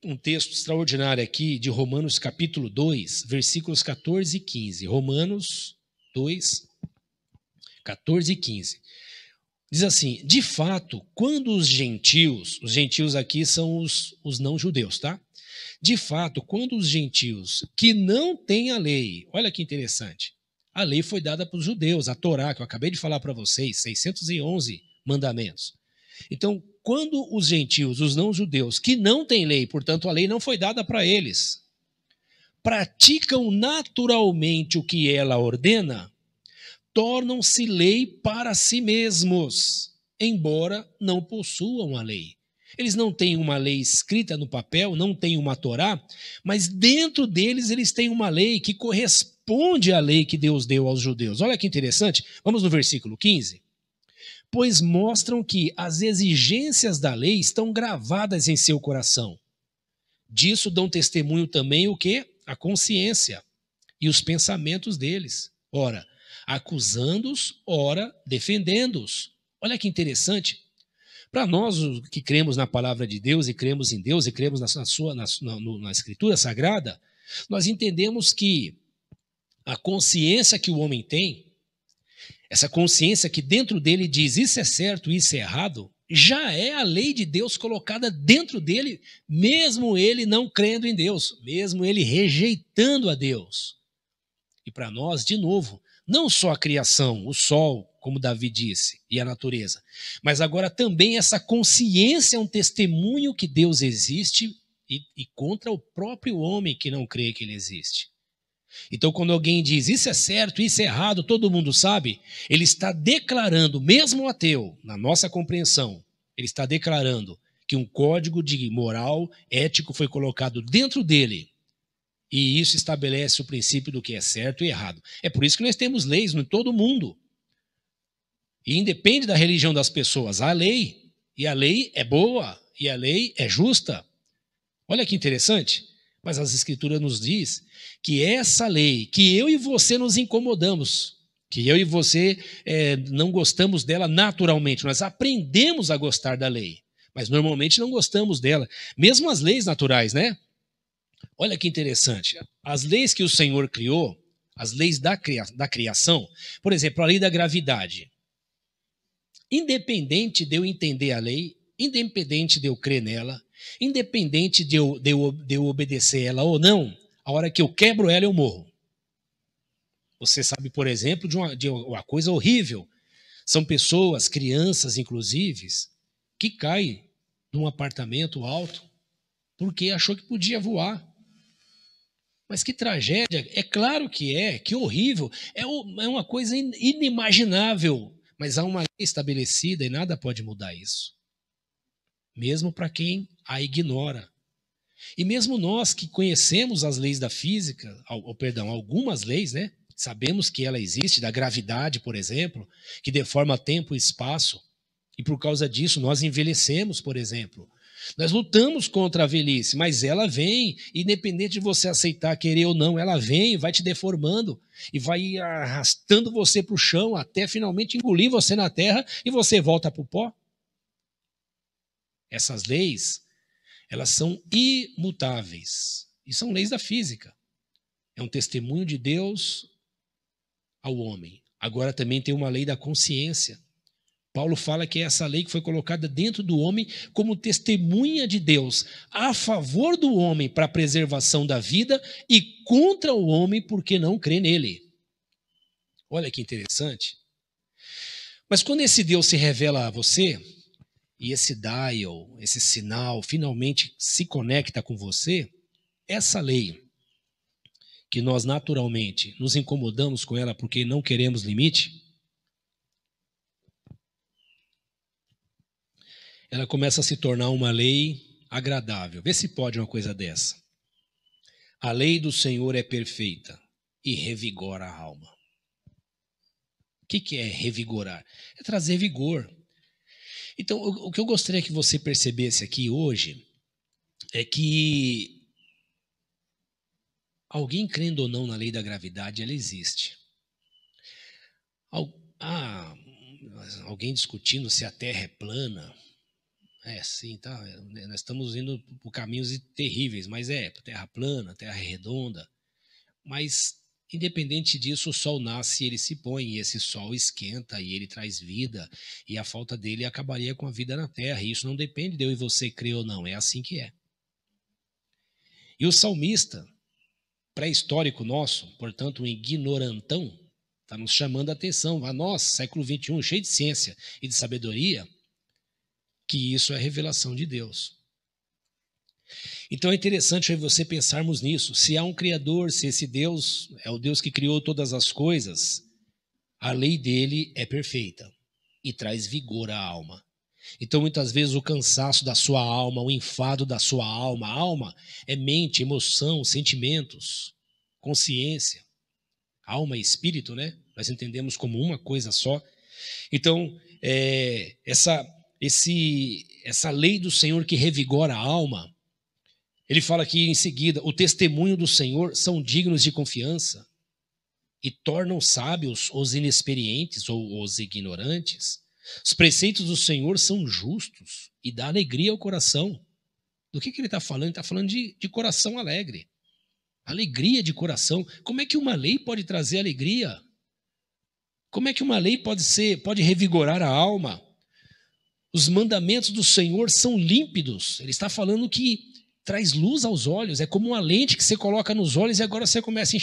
um texto extraordinário aqui de Romanos capítulo 2, versículos 14 e 15. Romanos 2, 14 e 15. Diz assim, de fato, quando os gentios aqui são os não-judeus, tá? De fato, quando os gentios que não têm a lei, olha que interessante, a lei foi dada para os judeus, a Torá, que eu acabei de falar para vocês, 611 mandamentos. Então, quando os gentios, os não-judeus, que não têm lei, portanto a lei não foi dada para eles, praticam naturalmente o que ela ordena, tornam-se lei para si mesmos, embora não possuam a lei. Eles não têm uma lei escrita no papel, não têm uma Torá, mas dentro deles eles têm uma lei que corresponde à lei que Deus deu aos judeus. Olha que interessante. Vamos no versículo 15. Pois mostram que as exigências da lei estão gravadas em seu coração. Disso dão testemunho também o quê? A consciência e os pensamentos deles. Ora, acusando-os, ora, defendendo-os. Olha que interessante. Para nós que cremos na palavra de Deus e cremos em Deus e cremos na Escritura Sagrada, nós entendemos que a consciência que o homem tem, essa consciência que dentro dele diz isso é certo, isso é errado, já é a lei de Deus colocada dentro dele, mesmo ele não crendo em Deus, mesmo ele rejeitando a Deus. E para nós, de novo, não só a criação, o sol, como Davi disse, e a natureza, mas agora também essa consciência é um testemunho que Deus existe e contra o próprio homem que não crê que ele existe. Então, quando alguém diz isso é certo, isso é errado, todo mundo sabe, ele está declarando, mesmo o ateu, na nossa compreensão, ele está declarando que um código de moral, ético foi colocado dentro dele. E isso estabelece o princípio do que é certo e errado. É por isso que nós temos leis em todo o mundo. E independe da religião das pessoas, há lei. E a lei é boa, e a lei é justa. Olha que interessante. Mas as Escrituras nos diz que essa lei, que eu e você nos incomodamos, que eu e você não gostamos dela naturalmente, nós aprendemos a gostar da lei, mas normalmente não gostamos dela. Mesmo as leis naturais, né? Olha que interessante. As leis que o Senhor criou, as leis da criação, por exemplo, a lei da gravidade. Independente de eu entender a lei, independente de eu crer nela, independente de eu obedecer ela ou não, a hora que eu quebro ela, eu morro. Você sabe, por exemplo, de uma coisa horrível. São pessoas, crianças inclusive, que caem num apartamento alto porque achou que podia voar. Mas que tragédia, é claro que horrível, é uma coisa inimaginável, mas há uma lei estabelecida e nada pode mudar isso. Mesmo para quem a ignora. E mesmo nós que conhecemos as leis da física, algumas leis, né? Sabemos que ela existe, da gravidade, por exemplo, que deforma tempo e espaço, e por causa disso nós envelhecemos, por exemplo. Nós lutamos contra a velhice, mas ela vem, independente de você aceitar, querer ou não, ela vem, vai te deformando e vai arrastando você para o chão até finalmente engolir você na terra e você volta para o pó. Essas leis, elas são imutáveis e são leis da física. É um testemunho de Deus ao homem. Agora também tem uma lei da consciência. Paulo fala que é essa lei que foi colocada dentro do homem como testemunha de Deus a favor do homem para a preservação da vida e contra o homem porque não crê nele. Olha que interessante. Mas quando esse Deus se revela a você e esse dial, esse sinal finalmente se conecta com você, essa lei que nós naturalmente nos incomodamos com ela porque não queremos limite, ela começa a se tornar uma lei agradável. Vê se pode uma coisa dessa. A lei do Senhor é perfeita e revigora a alma. O que é revigorar? É trazer vigor. Então, o que eu gostaria que você percebesse aqui hoje é que alguém crendo ou não na lei da gravidade, ela existe. Alguém discutindo se a Terra é plana. Sim, tá. Nós estamos indo por caminhos terríveis, mas terra plana, terra redonda. Mas, independente disso, o sol nasce e ele se põe, e esse sol esquenta e ele traz vida, e a falta dele acabaria com a vida na terra. E isso não depende de eu e você crer ou não, é assim que é. E o salmista, pré-histórico nosso, portanto um ignorantão, está nos chamando a atenção, a nós, século XXI, cheio de ciência e de sabedoria, que isso é revelação de Deus. Então é interessante você pensarmos nisso. Se há um Criador, se esse Deus é o Deus que criou todas as coisas, a lei dele é perfeita e traz vigor à alma. Então, muitas vezes, o cansaço da sua alma, o enfado da sua alma, a alma é mente, emoção, sentimentos, consciência, alma e espírito, né? Nós entendemos como uma coisa só. Então, essa lei do Senhor que revigora a alma, ele fala aqui em seguida, o testemunho do Senhor são dignos de confiança e tornam sábios os inexperientes ou os ignorantes. Os preceitos do Senhor são justos e dá alegria ao coração. Do que ele está falando? Ele está falando de coração alegre. Alegria de coração. Como é que uma lei pode trazer alegria? Como é que uma lei pode revigorar a alma? Os mandamentos do Senhor são límpidos. Ele está falando que traz luz aos olhos. É como uma lente que você coloca nos olhos e agora você começa a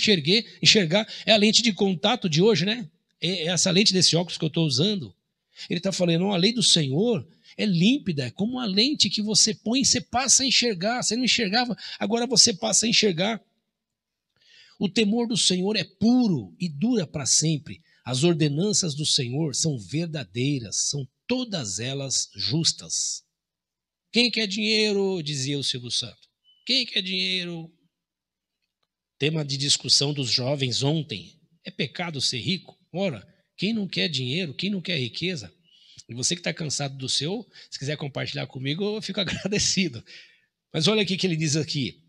enxergar. É a lente de contato de hoje, né? É essa lente desse óculos que eu estou usando. Ele está falando, a lei do Senhor é límpida, é como uma lente que você põe e você passa a enxergar. Você não enxergava, agora você passa a enxergar. O temor do Senhor é puro e dura para sempre. As ordenanças do Senhor são verdadeiras, são todas elas justas. Quem quer dinheiro, dizia o Silvio Santos. Quem quer dinheiro? Tema de discussão dos jovens ontem. É pecado ser rico? Ora, quem não quer dinheiro, quem não quer riqueza? E você que está cansado do seu, se quiser compartilhar comigo, eu fico agradecido. Mas olha o que ele diz aqui.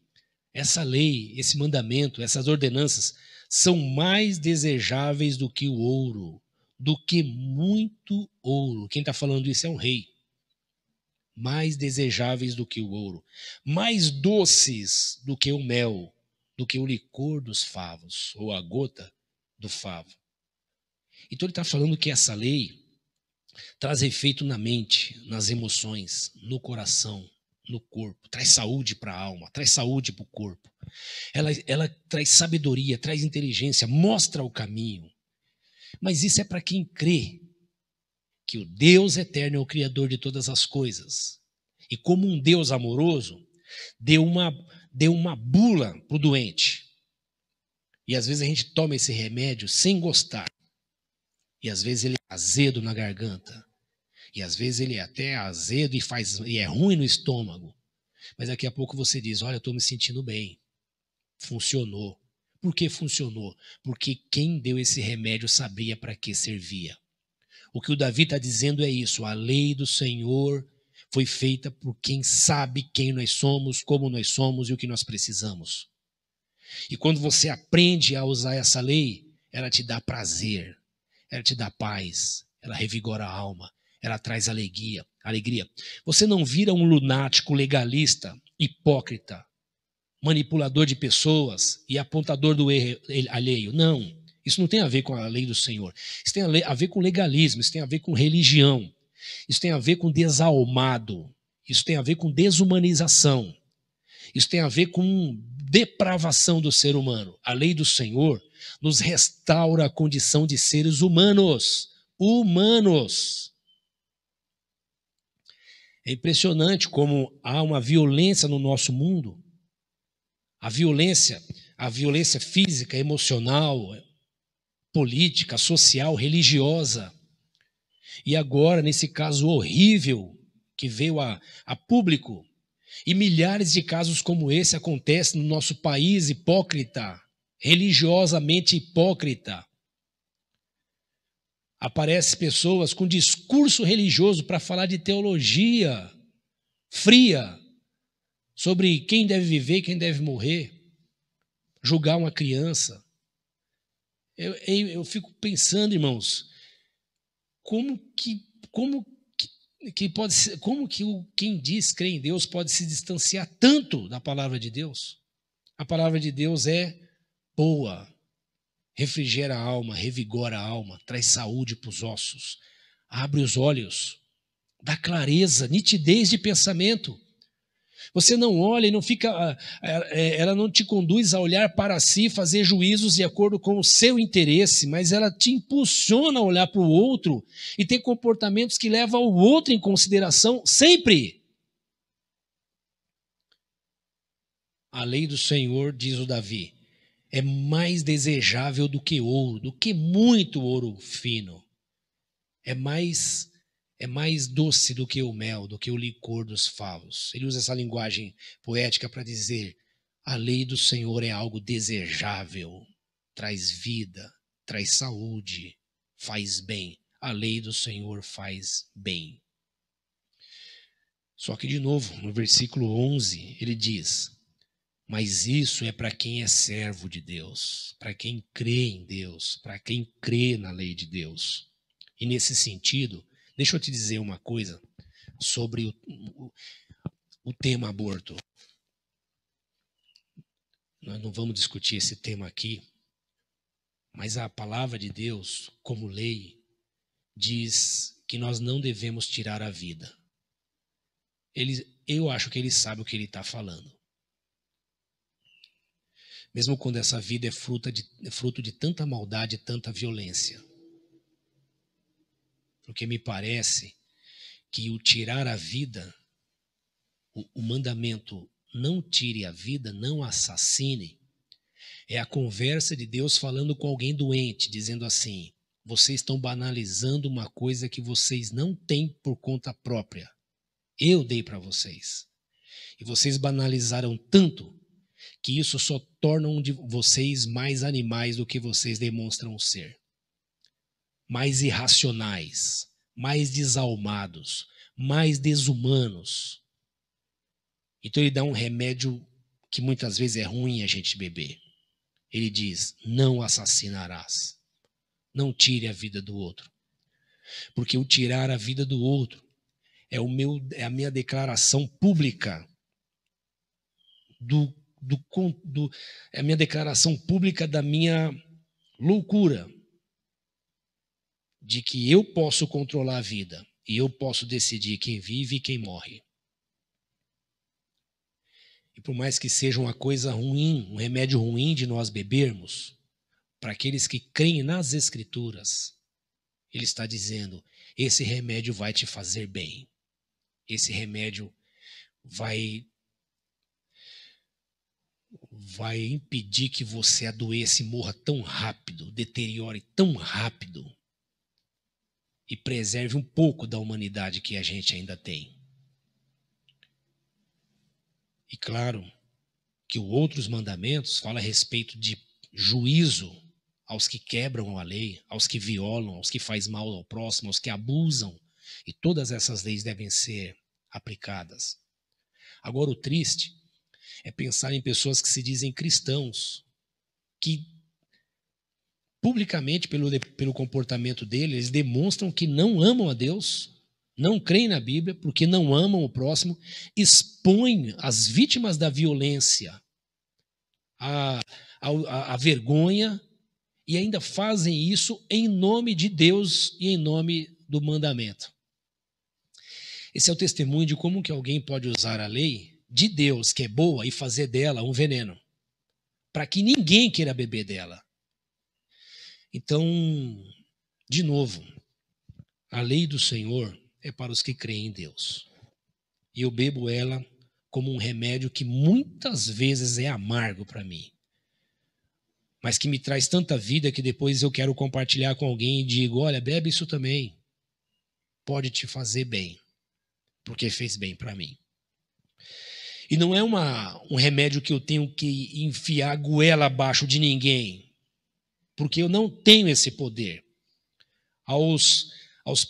Essa lei, esse mandamento, essas ordenanças são mais desejáveis do que o ouro, do que muito ouro. Quem está falando isso é um rei. Mais desejáveis do que o ouro, mais doces do que o mel, do que o licor dos favos, ou a gota do favo. Então ele está falando que essa lei traz efeito na mente, nas emoções, no coração, no corpo, traz saúde para a alma, traz saúde para o corpo. Ela traz sabedoria, traz inteligência, mostra o caminho. Mas isso é para quem crê que o Deus eterno é o Criador de todas as coisas. E como um Deus amoroso, deu uma bula para o doente. E às vezes a gente toma esse remédio sem gostar. E às vezes ele é azedo na garganta. E às vezes ele é até azedo e é ruim no estômago. Mas daqui a pouco você diz, olha, eu estou me sentindo bem. Funcionou. Por que funcionou? Porque quem deu esse remédio sabia para que servia. O que o Davi está dizendo é isso, a lei do Senhor foi feita por quem sabe quem nós somos, como nós somos e o que nós precisamos. E quando você aprende a usar essa lei, ela te dá prazer, ela te dá paz, ela revigora a alma, ela traz alegria. Você não vira um lunático legalista, hipócrita, manipulador de pessoas e apontador do erro alheio. Não. Isso não tem a ver com a lei do Senhor. Isso tem a ver com legalismo, isso tem a ver com religião. Isso tem a ver com desalmado. Isso tem a ver com desumanização. Isso tem a ver com depravação do ser humano. A lei do Senhor nos restaura a condição de seres humanos. Humanos. É impressionante como há uma violência no nosso mundo. A violência física, emocional, política, social, religiosa. E agora, nesse caso horrível que veio a público, e milhares de casos como esse acontecem no nosso país hipócrita, religiosamente hipócrita. Aparecem pessoas com discurso religioso para falar de teologia fria, sobre quem deve viver e quem deve morrer, julgar uma criança. Eu fico pensando, irmãos, como que quem diz crer em Deus pode se distanciar tanto da palavra de Deus? A palavra de Deus é boa, refrigera a alma, revigora a alma, traz saúde para os ossos, abre os olhos, dá clareza, nitidez de pensamento. Você não olha e não fica, ela não te conduz a olhar para si, fazer juízos de acordo com o seu interesse, mas ela te impulsiona a olhar para o outro e ter comportamentos que levam o outro em consideração sempre. A lei do Senhor, diz o Davi, é mais desejável do que ouro, do que muito ouro fino. É mais é mais doce do que o mel, do que o licor dos favos. Ele usa essa linguagem poética para dizer: a lei do Senhor é algo desejável, traz vida, traz saúde, faz bem. A lei do Senhor faz bem. Só que, de novo, no versículo 11, ele diz: mas isso é para quem é servo de Deus, para quem crê em Deus, para quem crê na lei de Deus. E nesse sentido, deixa eu te dizer uma coisa sobre o tema aborto. Nós não vamos discutir esse tema aqui, mas a palavra de Deus, como lei, diz que nós não devemos tirar a vida. Eu acho que ele sabe o que ele está falando. Mesmo quando essa vida é fruto de tanta maldade e tanta violência. Porque me parece que o tirar a vida, o mandamento não tire a vida, não assassine, é a conversa de Deus falando com alguém doente, dizendo assim: vocês estão banalizando uma coisa que vocês não têm por conta própria. Eu dei para vocês. E vocês banalizaram tanto que isso só torna um de vocês mais animais do que vocês demonstram ser. Mais irracionais, mais desalmados, mais desumanos. Então ele dá um remédio que muitas vezes é ruim a gente beber. Ele diz: não assassinarás. Não tire a vida do outro. Porque o tirar a vida do outro é a minha declaração pública é a minha declaração pública da minha loucura de que eu posso controlar a vida e eu posso decidir quem vive e quem morre. E por mais que seja uma coisa ruim, um remédio ruim de nós bebermos, para aqueles que creem nas Escrituras, ele está dizendo: esse remédio vai te fazer bem. Esse remédio vai impedir que você adoeça e morra tão rápido, deteriore tão rápido e preserve um pouco da humanidade que a gente ainda tem. E claro que os outros mandamentos falam a respeito de juízo aos que quebram a lei, aos que violam, aos que fazem mal ao próximo, aos que abusam. E todas essas leis devem ser aplicadas. Agora, o triste é pensar em pessoas que se dizem cristãos, que publicamente, pelo comportamento deles, eles demonstram que não amam a Deus, não creem na Bíblia, porque não amam o próximo, expõem as vítimas da violência à vergonha e ainda fazem isso em nome de Deus e em nome do mandamento. Esse é o testemunho de como que alguém pode usar a lei de Deus, que é boa, e fazer dela um veneno, para que ninguém queira beber dela. Então, de novo, a lei do Senhor é para os que creem em Deus. E eu bebo ela como um remédio que muitas vezes é amargo para mim, mas que me traz tanta vida que depois eu quero compartilhar com alguém e digo: olha, bebe isso também, pode te fazer bem, porque fez bem para mim. E não é um remédio que eu tenho que enfiar a goela abaixo de ninguém, porque eu não tenho esse poder. Aos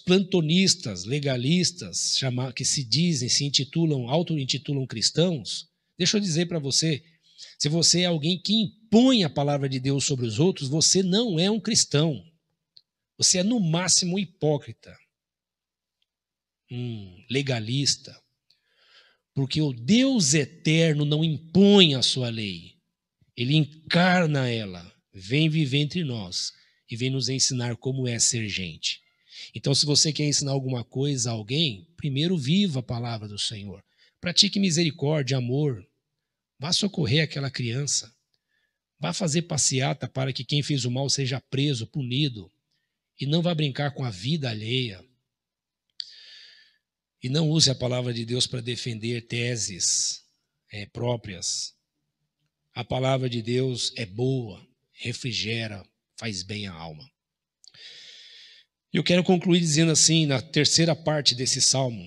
plantonistas, legalistas, que se auto-intitulam cristãos, deixa eu dizer para você, se você é alguém que impõe a palavra de Deus sobre os outros, você não é um cristão. Você é, no máximo, hipócrita, legalista. Porque o Deus eterno não impõe a sua lei. Ele encarna ela, vem viver entre nós e vem nos ensinar como é ser gente. Então, se você quer ensinar alguma coisa a alguém, primeiro viva a palavra do Senhor. Pratique misericórdia, amor. Vá socorrer aquela criança. Vá fazer passeata para que quem fez o mal seja preso, punido. E não vá brincar com a vida alheia. E não use a palavra de Deus para defender teses próprias. A palavra de Deus é boa, refrigera, faz bem à alma. Eu quero concluir dizendo assim, na terceira parte desse salmo: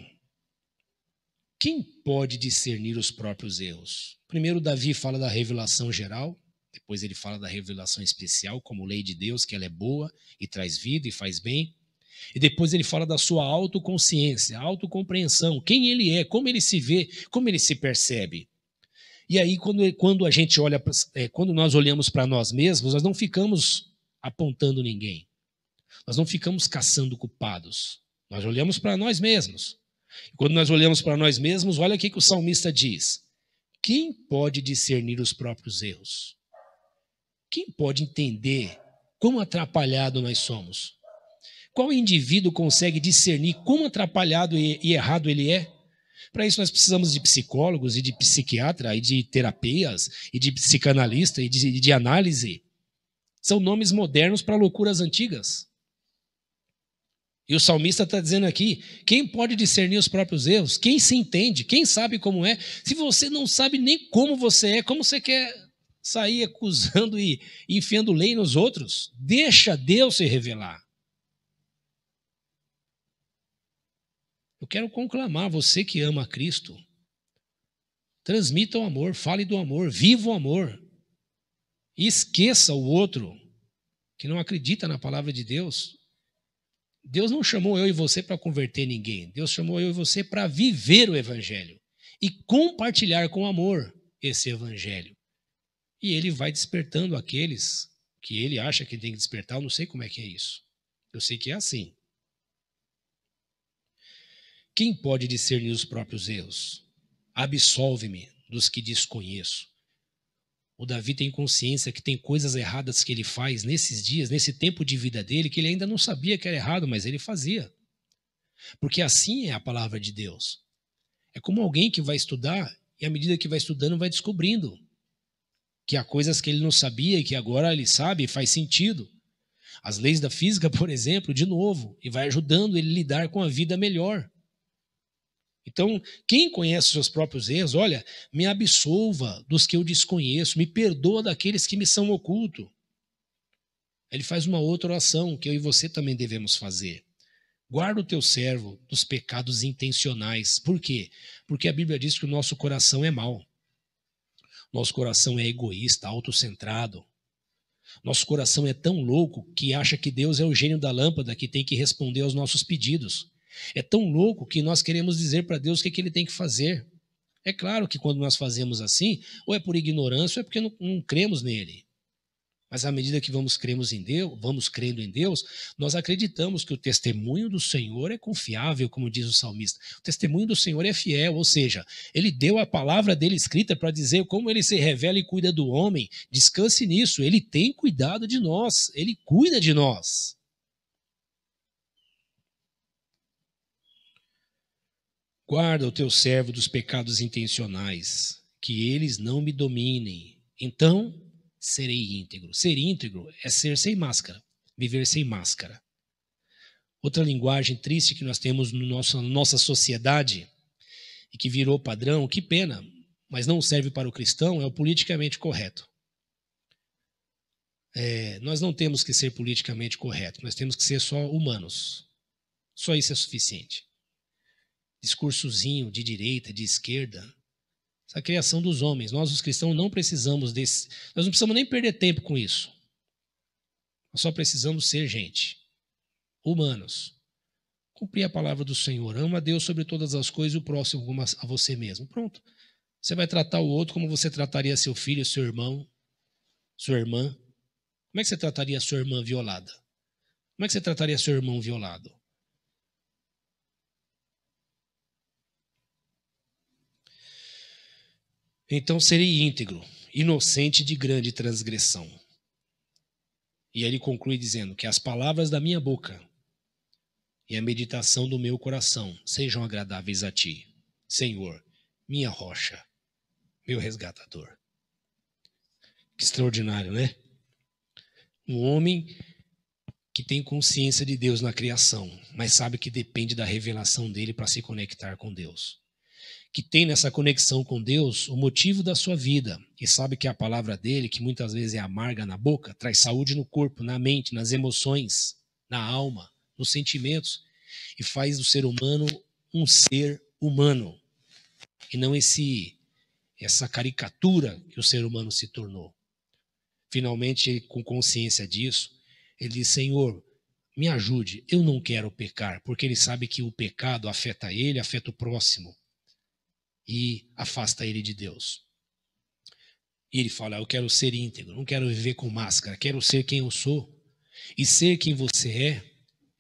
quem pode discernir os próprios erros? Primeiro, Davi fala da revelação geral, depois ele fala da revelação especial, como lei de Deus, que ela é boa e traz vida e faz bem. E depois ele fala da sua autoconsciência, autocompreensão, quem ele é, como ele se vê, como ele se percebe. E aí, quando a gente olha, quando nós olhamos para nós mesmos, nós não ficamos apontando ninguém. Nós não ficamos caçando culpados. Nós olhamos para nós mesmos. E quando nós olhamos para nós mesmos, olha o que o salmista diz: quem pode discernir os próprios erros? Quem pode entender quão atrapalhado nós somos? Qual indivíduo consegue discernir quão atrapalhado e errado ele é? Para isso nós precisamos de psicólogos e de psiquiatra e de terapias e de psicanalista e de análise. São nomes modernos para loucuras antigas. E o salmista está dizendo aqui: quem pode discernir os próprios erros? Quem se entende? Quem sabe como é? Se você não sabe nem como você é, como você quer sair acusando e enfiando lei nos outros? Deixa Deus se revelar. Eu quero conclamar você que ama a Cristo. Transmita o amor, fale do amor, viva o amor. E esqueça o outro que não acredita na palavra de Deus. Deus não chamou eu e você para converter ninguém. Deus chamou eu e você para viver o evangelho e compartilhar com amor esse evangelho. E ele vai despertando aqueles que ele acha que tem que despertar. Eu não sei como é que é isso. Eu sei que é assim. Quem pode discernir os próprios erros? Absolve-me dos que desconheço. O Davi tem consciência que tem coisas erradas que ele faz nesses dias, nesse tempo de vida dele, que ele ainda não sabia que era errado, mas ele fazia. Porque assim é a palavra de Deus. É como alguém que vai estudar e à medida que vai estudando vai descobrindo que há coisas que ele não sabia e que agora ele sabe e faz sentido. As leis da física, por exemplo, de novo, e vai ajudando ele a lidar com a vida melhor. Então, quem conhece os seus próprios erros, olha, me absolva dos que eu desconheço, me perdoa daqueles que me são ocultos. Ele faz uma outra oração que eu e você também devemos fazer. Guarda o teu servo dos pecados intencionais. Por quê? Porque a Bíblia diz que o nosso coração é mau. Nosso coração é egoísta, autocentrado. Nosso coração é tão louco que acha que Deus é o gênio da lâmpada que tem que responder aos nossos pedidos. É tão louco que nós queremos dizer para Deus o que ele tem que fazer. É claro que quando nós fazemos assim, ou é por ignorância ou é porque não cremos nele. Mas à medida que vamos crendo em Deus, nós acreditamos que o testemunho do Senhor é confiável, como diz o salmista. O testemunho do Senhor é fiel, ou seja, ele deu a palavra dele escrita para dizer como ele se revela e cuida do homem. Descanse nisso, ele tem cuidado de nós, ele cuida de nós. Guarda o teu servo dos pecados intencionais, que eles não me dominem. Então serei íntegro. Ser íntegro é ser sem máscara, viver sem máscara. Outra linguagem triste que nós temos na nossa sociedade e que virou padrão, que pena, mas não serve para o cristão, é o politicamente correto. Nós não temos que ser politicamente corretos, nós temos que ser só humanos. Só isso é suficiente. Discursozinho de direita, de esquerda, essa criação dos homens. Nós, os cristãos, não precisamos desse. Nós não precisamos nem perder tempo com isso. Nós só precisamos ser gente, humanos. Cumprir a palavra do Senhor. Ama a Deus sobre todas as coisas e o próximo como a você mesmo. Pronto. Você vai tratar o outro como você trataria seu filho, seu irmão, sua irmã. Como é que você trataria a sua irmã violada? Como é que você trataria seu irmão violado? Então serei íntegro, inocente de grande transgressão. E aí ele conclui dizendo que as palavras da minha boca e a meditação do meu coração sejam agradáveis a ti, Senhor, minha rocha, meu resgatador. Que extraordinário, né? Um homem que tem consciência de Deus na criação, mas sabe que depende da revelação dele para se conectar com Deus. Que tem nessa conexão com Deus o motivo da sua vida e sabe que a palavra dele, que muitas vezes é amarga na boca, traz saúde no corpo, na mente, nas emoções, na alma. nos sentimentos, e faz do ser humano um ser humano, e não essa caricatura que o ser humano se tornou. Finalmente, com consciência disso, ele diz: Senhor, me ajude, eu não quero pecar, porque ele sabe que o pecado afeta ele, afeta o próximo e afasta ele de Deus. E ele fala: eu quero ser íntegro, não quero viver com máscara, quero ser quem eu sou. E ser quem você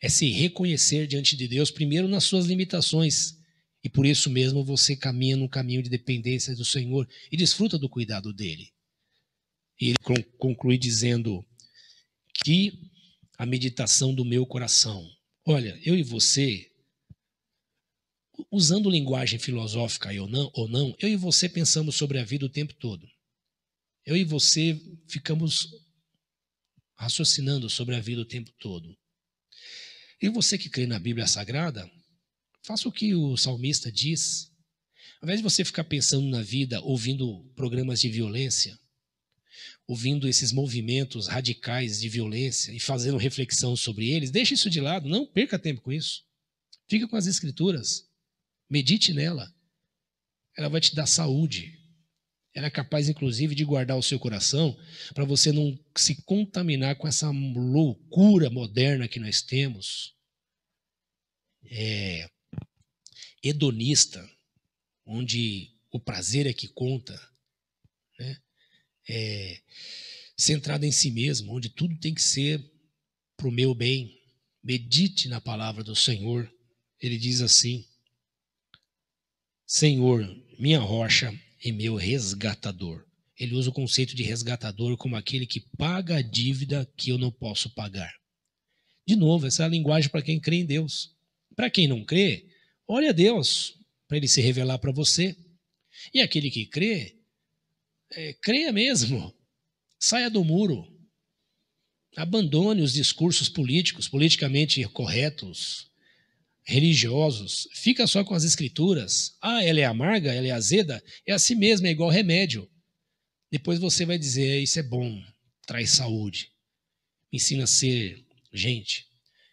é se reconhecer diante de Deus, primeiro nas suas limitações. E por isso mesmo você caminha num caminho de dependência do Senhor e desfruta do cuidado dele. E ele conclui dizendo que a meditação do meu coração. Olha, eu e você, usando linguagem filosófica ou não, eu e você pensamos sobre a vida o tempo todo. Eu e você ficamos raciocinando sobre a vida o tempo todo. E você que crê na Bíblia Sagrada, faça o que o salmista diz. Ao invés de você ficar pensando na vida, ouvindo programas de violência, ouvindo esses movimentos radicais de violência e fazendo reflexão sobre eles, deixe isso de lado, não perca tempo com isso. Fica com as Escrituras, medite nela. Ela vai te dar saúde. Ela é capaz, inclusive, de guardar o seu coração para você não se contaminar com essa loucura moderna que nós temos. Hedonista, onde o prazer é que conta, né? Centrada em si mesmo, onde tudo tem que ser para o meu bem. Medite na palavra do Senhor. Ele diz assim: Senhor, minha rocha e meu resgatador. Ele usa o conceito de resgatador como aquele que paga a dívida que eu não posso pagar. De novo, essa é a linguagem para quem crê em Deus. Para quem não crê, olhe a Deus para ele se revelar para você. E aquele que crê, creia mesmo. Saia do muro. Abandone os discursos políticos, politicamente corretos, religiosos. Fica só com as Escrituras. Ah, ela é amarga, ela é azeda? É assim mesmo, é igual remédio. Depois você vai dizer: isso é bom, traz saúde. Me ensina a ser gente.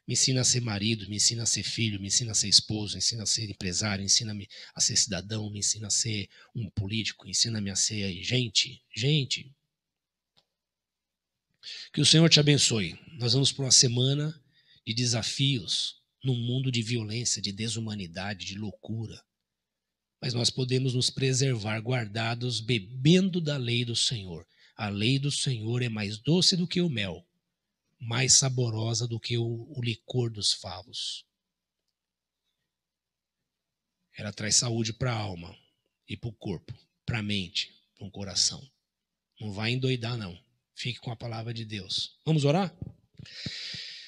Me ensina a ser marido, me ensina a ser filho, me ensina a ser esposo, me ensina a ser empresário, ensina-me a ser cidadão, me ensina a ser um político, ensina-me a ser gente. Que o Senhor te abençoe. Nós vamos para uma semana de desafios num mundo de violência, de desumanidade, de loucura. Mas nós podemos nos preservar guardados bebendo da lei do Senhor. A lei do Senhor é mais doce do que o mel, mais saborosa do que o licor dos favos. Ela traz saúde para a alma e para o corpo, para a mente, para o coração. Não vai endoidar, não. Fique com a palavra de Deus. Vamos orar?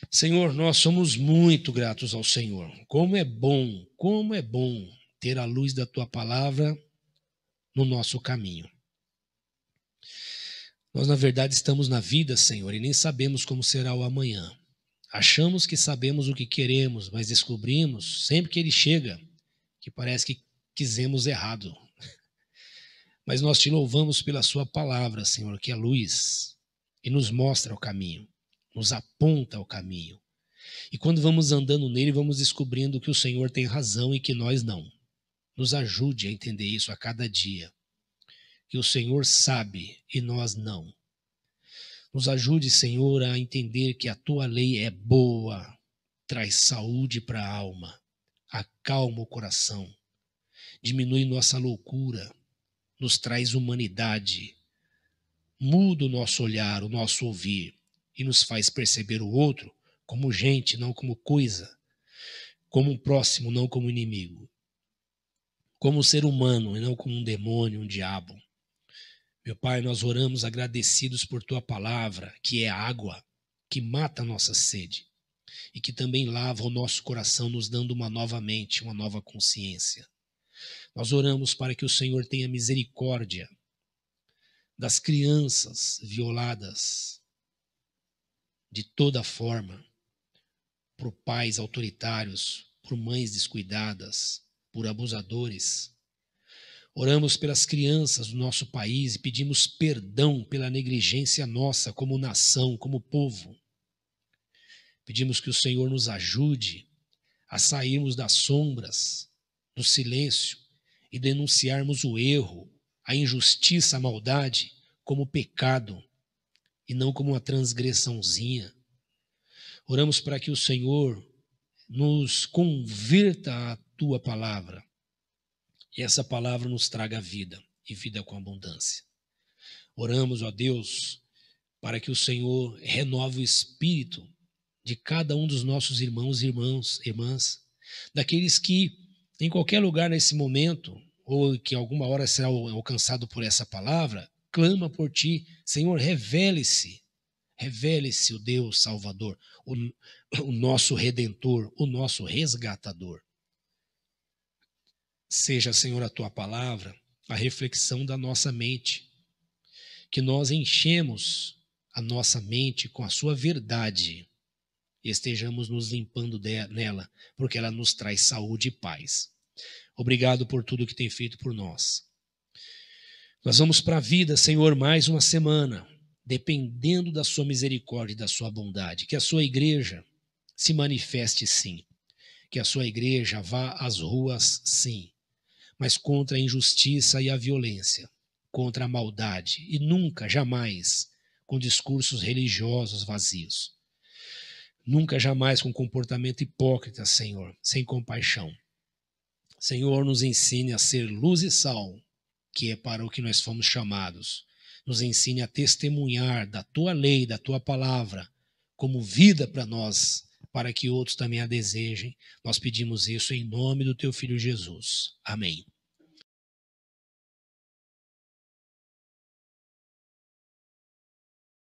Senhor, nós somos muito gratos ao Senhor. Como é bom ter a luz da Tua palavra no nosso caminho. Nós, na verdade, estamos na vida, Senhor, e nem sabemos como será o amanhã. Achamos que sabemos o que queremos, mas descobrimos, sempre que ele chega, que parece que quisemos errado. Mas nós te louvamos pela sua palavra, Senhor, que é luz e nos mostra o caminho, nos aponta o caminho. E quando vamos andando nele, vamos descobrindo que o Senhor tem razão e que nós não. Nos ajude a entender isso a cada dia. Que o Senhor sabe e nós não. Nos ajude, Senhor, a entender que a tua lei é boa, traz saúde para a alma, acalma o coração, diminui nossa loucura, nos traz humanidade, muda o nosso olhar, o nosso ouvir e nos faz perceber o outro como gente, não como coisa, como um próximo, não como inimigo, como um ser humano e não como um demônio, um diabo. Meu Pai, nós oramos agradecidos por Tua palavra, que é água, que mata a nossa sede e que também lava o nosso coração, nos dando uma nova mente, uma nova consciência. Nós oramos para que o Senhor tenha misericórdia das crianças violadas de toda forma, por pais autoritários, por mães descuidadas, por abusadores. Oramos pelas crianças do nosso país e pedimos perdão pela negligência nossa como nação, como povo. Pedimos que o Senhor nos ajude a sairmos das sombras, do silêncio e denunciarmos o erro, a injustiça, a maldade como pecado e não como uma transgressãozinha. Oramos para que o Senhor nos converta à tua palavra e essa palavra nos traga vida e vida com abundância. Oramos, ó Deus, para que o Senhor renove o espírito de cada um dos nossos irmãos e irmãs, daqueles que em qualquer lugar nesse momento, ou que alguma hora será alcançado por essa palavra, clama por ti. Senhor, revele-se o Deus Salvador, o nosso Redentor, o nosso Resgatador. Seja, Senhor, a tua palavra a reflexão da nossa mente, que nós enchemos a nossa mente com a sua verdade e estejamos nos limpando nela, porque ela nos traz saúde e paz. Obrigado por tudo que tem feito por nós. Nós vamos para a vida, Senhor, mais uma semana, dependendo da sua misericórdia e da sua bondade. Que a sua igreja se manifeste, sim. Que a sua igreja vá às ruas, sim. Mas contra a injustiça e a violência, contra a maldade, e nunca, jamais, com discursos religiosos vazios. Nunca, jamais, com comportamento hipócrita, Senhor, sem compaixão. Senhor, nos ensine a ser luz e sal, que é para o que nós fomos chamados. Nos ensine a testemunhar da tua lei, da tua palavra, como vida para nós, para que outros também a desejem. Nós pedimos isso em nome do teu Filho Jesus. Amém.